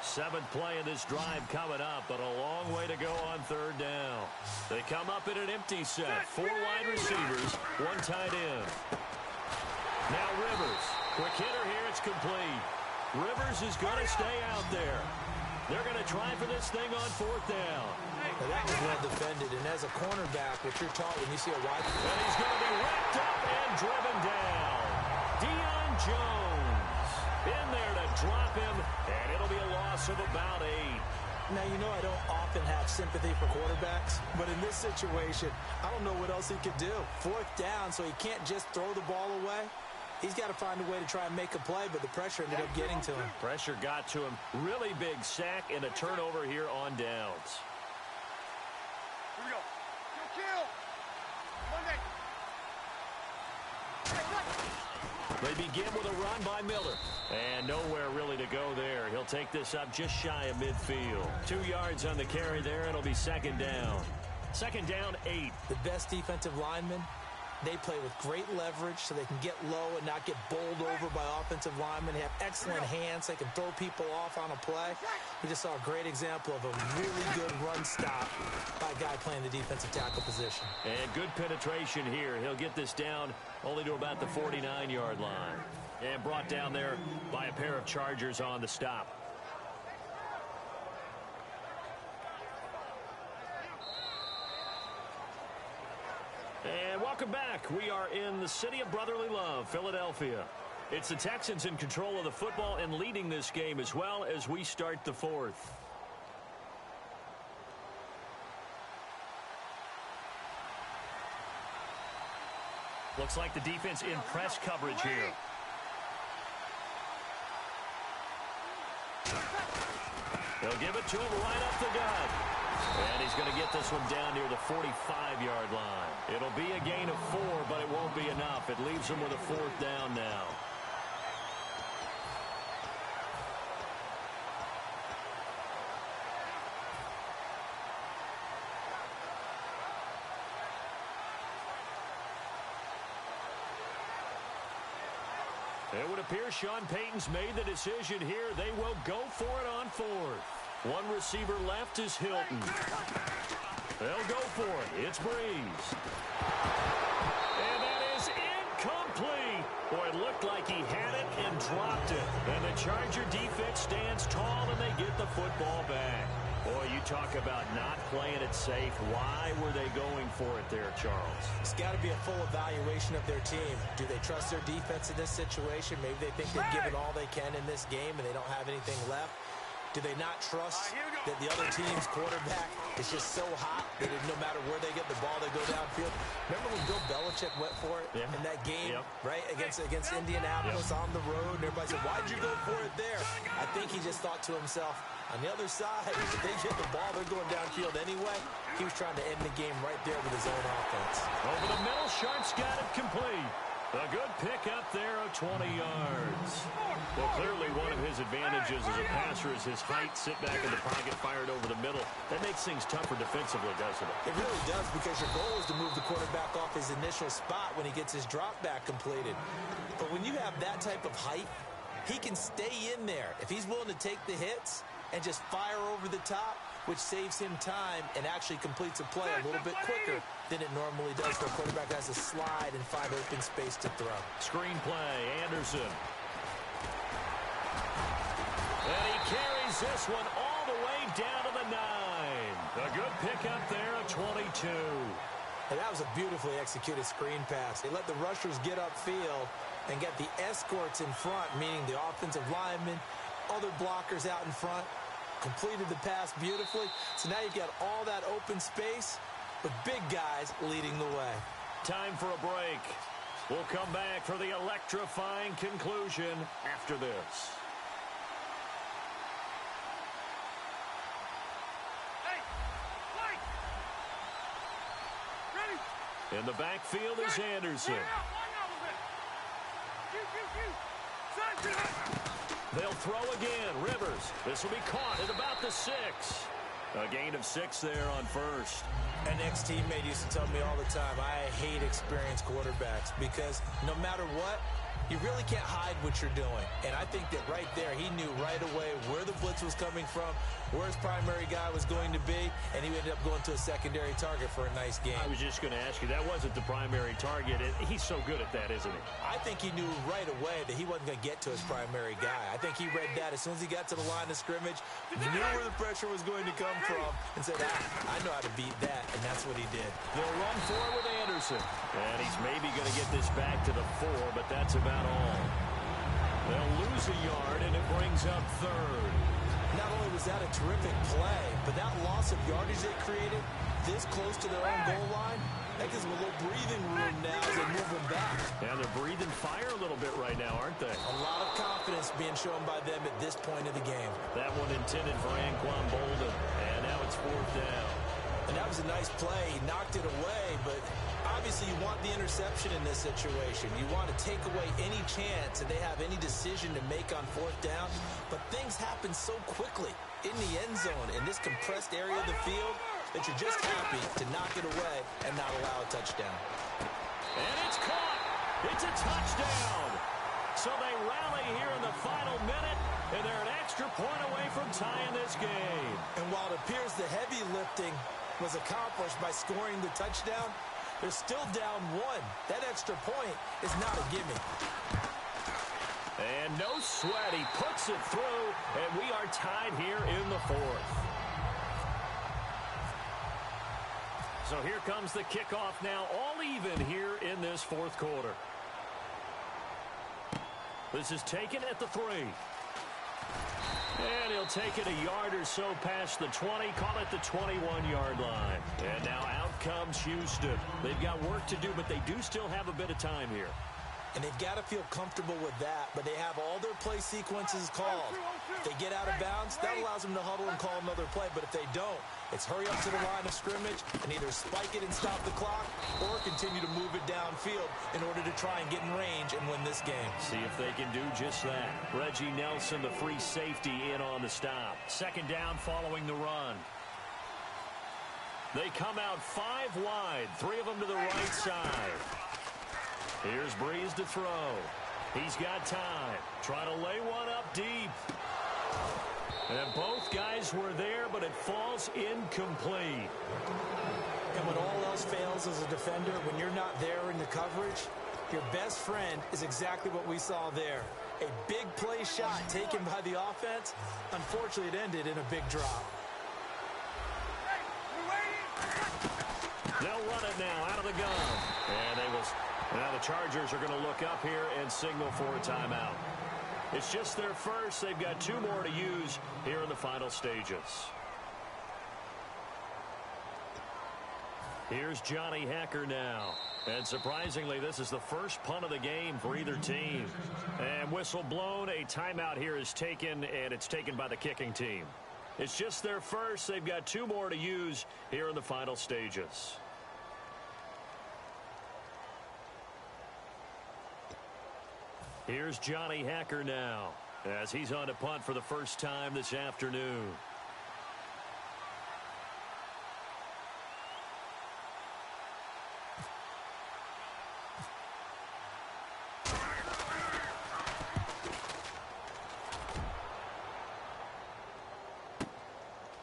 7th play of this drive coming up, but a long way to go on 3rd down. They come up in an empty set. 4 wide receivers, 1 tight end. Now Rivers. Quick hitter here. It's complete. Rivers is going to stay out there. They're going to try for this thing on 4th down. Now that was well defended, and as a cornerback, what you're taught when you see a wide... And he's going to be wrapped up and driven down. Deion Jones in there to drop him, and it'll be a loss of about 8. Now, you know I don't often have sympathy for quarterbacks, but in this situation, I don't know what else he could do. 4th down, so he can't just throw the ball away. He's got to find a way to try and make a play, but the pressure ended up getting to him. Pressure got to him. Really big sack and a turnover here on downs. Here we go. Kill. Monday. They begin with a run by Miller. And nowhere really to go there. He'll take this up just shy of midfield. 2 yards on the carry there. It'll be second down. Second down, 8. The best defensive linemen, they play with great leverage so they can get low and not get bowled over by offensive linemen. They have excellent hands. They can throw people off on a play. We just saw a great example of a really good run stop by a guy playing the defensive tackle position. And good penetration here. He'll get this down only to about the 49-yard line. And brought down there by a pair of Chargers on the stop. And welcome back. We are in the city of brotherly love, Philadelphia. It's the Texans in control of the football and leading this game as well as we start the fourth. Looks like the defense in press coverage here. They'll give it to him right up the gut. And he's going to get this one down near the 45-yard line. It'll be a gain of 4, but it won't be enough. It leaves him with a 4th down now. It would appear Sean Payton's made the decision here. They will go for it on 4th. One receiver left is Hilton. They'll go for it. It's Breeze. And that is incomplete. Boy, it looked like he had it and dropped it. And the Charger defense stands tall and they get the football back. Boy, you talk about not playing it safe. Why were they going for it there, Charles? It's got to be a full evaluation of their team. Do they trust their defense in this situation? Maybe they think they've given all they can in this game and they don't have anything left. Do they not trust that the other team's quarterback is just so hot that no matter where they get the ball, they go downfield? Remember when Bill Belichick went for it in that game, right, against Indianapolis on the road? And everybody said, why'd you go for it there? I think he just thought to himself, on the other side, if they get the ball, they're going downfield anyway. He was trying to end the game right there with his own offense. Over the middle, Sharp's got it complete. A good pick up there of 20 yards. Well, clearly one of his advantages as a passer is his height, sit back in the pocket, fired over the middle. That makes things tougher defensively, doesn't it? It really does, because your goal is to move the quarterback off his initial spot when he gets his drop back completed. But when you have that type of height, he can stay in there. If he's willing to take the hits and just fire over the top, which saves him time and actually completes a play a little bit quicker than it normally does for a quarterback that has to slide and find open space to throw. Screen play, Anderson. And he carries this one all the way down to the 9. A good pickup there of 22. And that was a beautifully executed screen pass. They let the rushers get upfield and get the escorts in front, meaning the offensive linemen, other blockers out in front. Completed the pass beautifully. So now you've got all that open space with big guys leading the way. Time for a break. We'll come back for the electrifying conclusion after this. Hey, Mike! Ready? In the backfield is Anderson. They'll throw again. Rivers. This will be caught at about the 6. A gain of 6 there on first. An ex-teammate used to tell me all the time, I hate experienced quarterbacks because no matter what, you really can't hide what you're doing. And I think that right there, he knew right away where the blitz was coming from, where his primary guy was going to be, and he ended up going to a secondary target for a nice game. I was just going to ask you, that wasn't the primary target. He's so good at that, isn't he? I think he knew right away that he wasn't going to get to his primary guy. I think he read that as soon as he got to the line of scrimmage, knew where the pressure was going to come from, and said, I know how to beat that, and that's what he did. They'll run for it with Anderson. And he's maybe going to get this back to the 4, but that's about all. They'll lose a yard, and it brings up 3rd. Not only was that a terrific play, but that loss of yardage they created this close to their own goal line, that gives them a little breathing room now as they move them back. Yeah, they're breathing fire a little bit right now, aren't they? A lot of confidence being shown by them at this point of the game. That one intended for Anquan Bolden, and now it's 4th down. And that was a nice play. He knocked it away, but obviously you want the interception in this situation. You want to take away any chance that they have any decision to make on fourth down. But things happen so quickly in the end zone in this compressed area of the field that you're just happy to knock it away and not allow a touchdown. And it's caught. It's a touchdown. So they rally here in the final minute, and they're an extra point away from tying this game. And while it appears the heavy lifting was accomplished by scoring the touchdown, they're still down one. That extra point is not a gimme. And no sweat. He puts it through, and we are tied here in the fourth. So here comes the kickoff now, all even here in this fourth quarter. This is taken at the 3. And he'll take it a yard or so past the 20, call it the 21-yard line. And now out comes Houston. They've got work to do, but they do still have a bit of time here. And they've got to feel comfortable with that, but they have all their play sequences called. If they get out of bounds, that allows them to huddle and call another play, but if they don't, it's hurry up to the line of scrimmage and either spike it and stop the clock or continue to move it downfield in order to try and get in range and win this game. See if they can do just that. Reggie Nelson, the free safety, in on the stop. Second down following the run. They come out 5 wide, 3 of them to the right side. Here's Breeze to throw. He's got time. Trying to lay one up deep. And both guys were there, but it falls incomplete. And when all else fails as a defender, when you're not there in the coverage, your best friend is exactly what we saw there. A big play shot taken by the offense. Unfortunately, it ended in a big drop. They'll run it now out of the gun. And they will. Now the Chargers are going to look up here and signal for a timeout. It's just their first. They've got 2 more to use here in the final stages. Here's Johnny Hacker now. And surprisingly, this is the first punt of the game for either team. And whistle blown. A timeout here is taken, and it's taken by the kicking team. It's just their first. They've got 2 more to use here in the final stages. Here's Johnny Hacker now as he's on to punt for the first time this afternoon.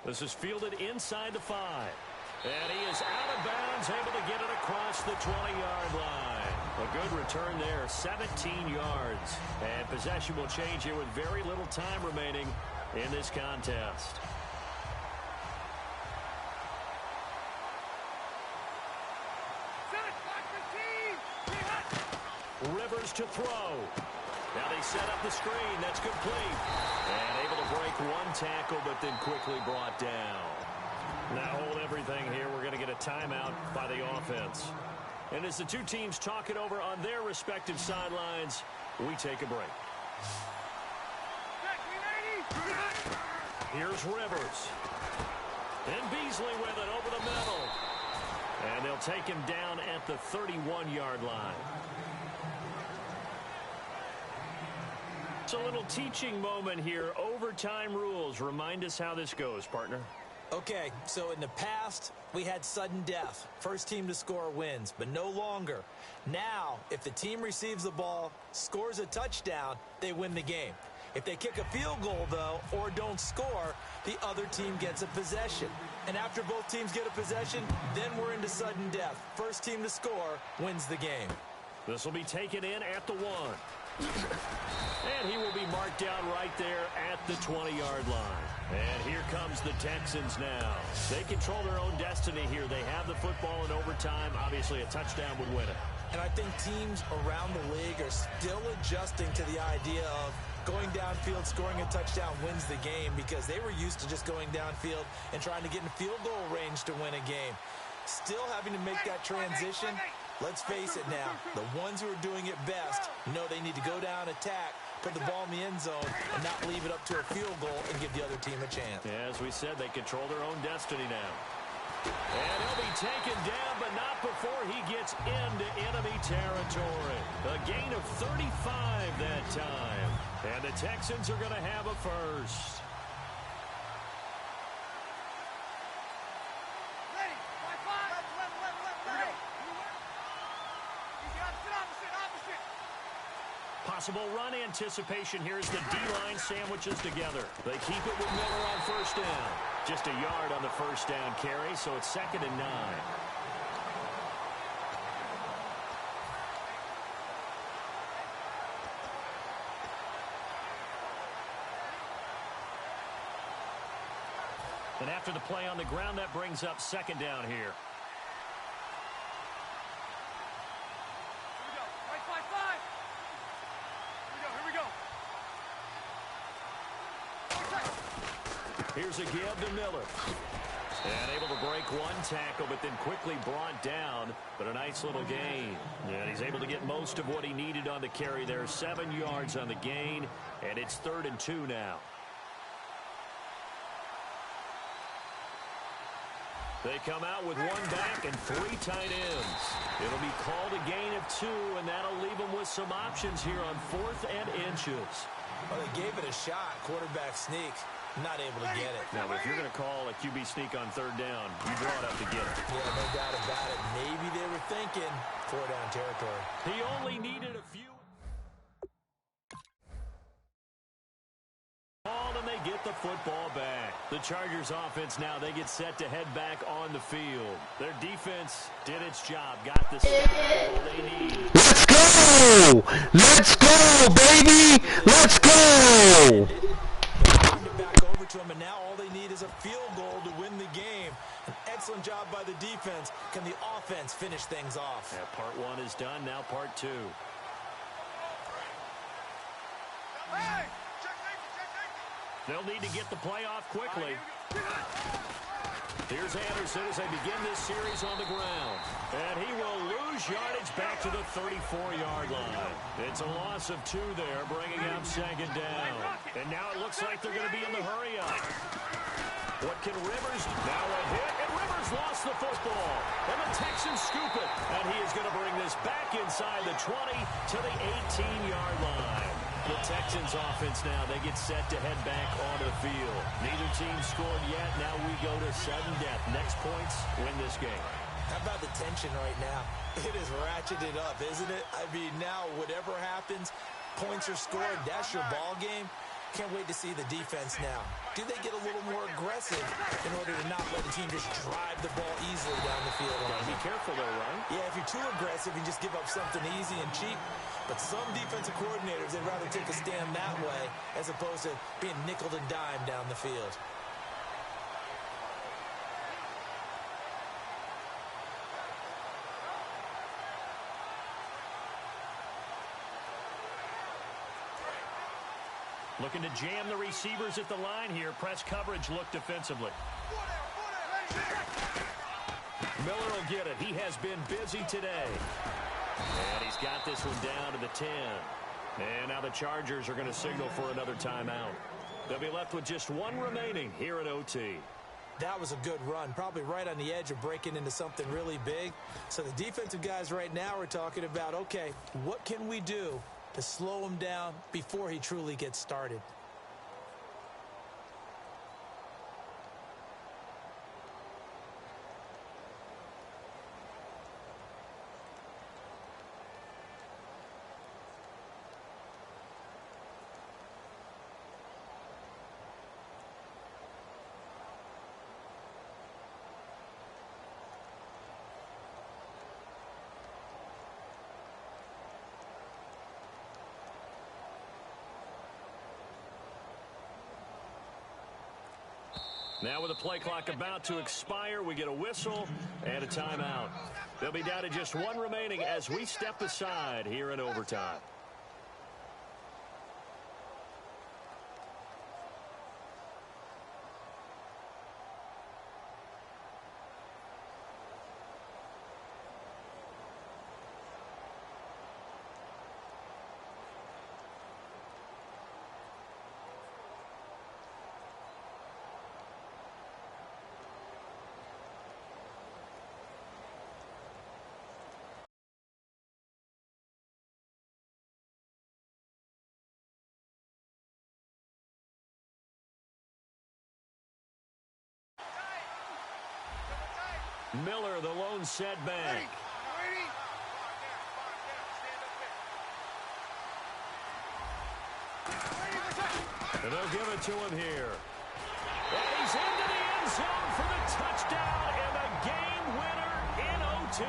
This is fielded inside the 5. And he is out of bounds, able to get it across the 20-yard line. A good return there, 17 yards. And possession will change here with very little time remaining in this contest. Rivers to throw. Now they set up the screen. That's complete. And able to break one tackle, but then quickly brought down. Now hold everything here. We're going to get a timeout by the offense. And as the 2 teams talk it over on their respective sidelines, we take a break. Here's Rivers. And Beasley with it over the middle. And they'll take him down at the 31-yard line. It's a little teaching moment here. Overtime rules. Remind us how this goes, partner. Okay, so in the past, we had sudden death. First team to score wins, but no longer. Now, if the team receives the ball, scores a touchdown, they win the game. If they kick a field goal, though, or don't score, the other team gets a possession. And after both teams get a possession, then we're into sudden death. First team to score wins the game. This will be taken in at the 1. And he will be marked down right there at the 20-yard line. And here comes the Texans now. They control their own destiny here. They have the football in overtime. Obviously, a touchdown would win it. And I think teams around the league are still adjusting to the idea of going downfield, scoring a touchdown wins the game, because they were used to just going downfield and trying to get in field goal range to win a game. Still having to make that transition. Let's face it now, the ones who are doing it best know they need to go down, attack, put the ball in the end zone, and not leave it up to a field goal and give the other team a chance. Yeah, as we said, they control their own destiny now. And he'll be taken down, but not before he gets into enemy territory. A gain of 35 that time. And the Texans are going to have a first. Ready. 5-5. Ready. You got it. Opposite. Possible run anticipation here as the D-line sandwiches together. They keep it with Miller on first down. Just a yard on the first down carry, so it's 2nd and 9. And after the play on the ground, that brings up 2nd down here. Here's a give to Miller. And able to break one tackle, but then quickly brought down. But a nice little gain. And he's able to get most of what he needed on the carry there. 7 yards on the gain. And it's 3rd and 2 now. They come out with one back and 3 tight ends. It'll be called a gain of 2, and that'll leave them with some options here on 4th and inches. Well, they gave it a shot. Quarterback sneak. Not able to get it. Now, if you're going to call a QB sneak on 3rd down, you draw it up to get it. Yeah, no doubt about it. Maybe they were thinking 4-down territory. He only needed a few. And they get the football back. The Chargers offense now, they get set to head back on the field. Their defense did its job, got the stop they need. Let's go! Let's go, baby! Let's go! Back over to him, and now all they need is a field goal to win the game. An excellent job by the defense. Can the offense finish things off? Yeah, part 1 is done, now part 2. Hey! They'll need to get the play off quickly. Here's Anderson as they begin this series on the ground. And he will lose yardage back to the 34-yard line. It's a loss of 2 there, bringing up 2nd down. And now it looks like they're going to be in the hurry-up. What can Rivers do? Now a hit, and Rivers lost the football. And the Texans scoop it. And he is going to bring this back inside the 20 to the 18-yard line. The Texans offense now, they get set to head back onto the field. Neither team scored yet. Now we go to sudden death. Next points win this game. How about the tension right now? It is ratcheted up, isn't it? I mean, now whatever happens, points are scored. That's your ball game. Can't wait to see the defense now. Do they get a little more aggressive in order to not let the team just drive the ball easily down the field? Gotta be careful though, right? Yeah, if you're too aggressive, you just give up something easy and cheap. But some defensive coordinators, they'd rather take a stand that way as opposed to being nickel and dime down the field. Looking to jam the receivers at the line here. Press coverage look defensively. Miller will get it. He has been busy today. And he's got this one down to the 10. And now the Chargers are going to signal for another timeout. They'll be left with just 1 remaining here at OT. That was a good run, probably right on the edge of breaking into something really big. So the defensive guys right now are talking about, okay, what can we do to slow him down before he truly gets started? Now with the play clock about to expire, we get a whistle and a timeout. They'll be down to just 1 remaining as we step aside here in overtime. Miller, the lone setback. And they'll give it to him here. And he's into the end zone for the touchdown and a game winner in OT.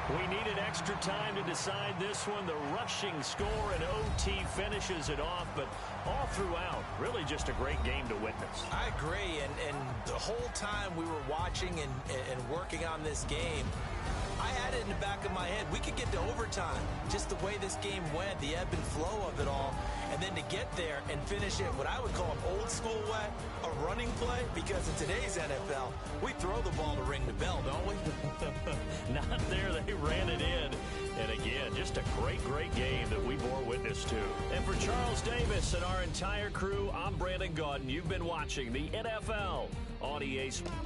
We needed extra time to decide this one. The rushing score in OT finishes it off, but all throughout, really just a great game to witness. I agree, and the whole time we were watching and working on this game, I had it in the back of my head. We could get to overtime. Just the way this game went, the ebb and flow of it all. And then to get there and finish it, what I would call an old school way, a running play, because in today's NFL, we throw the ball to ring the bell, don't we? Not there. They ran it in. And again, just a great, great game that we bore witness to. And for Charles Davis and our entire crew, I'm Brandon Gaudin. You've been watching the NFL on EA Sports.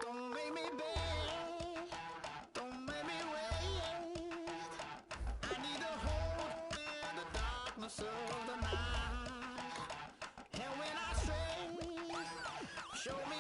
Don't make me beg, don't make me wait. I need to hold in the darkness of the night. And when I stray, show me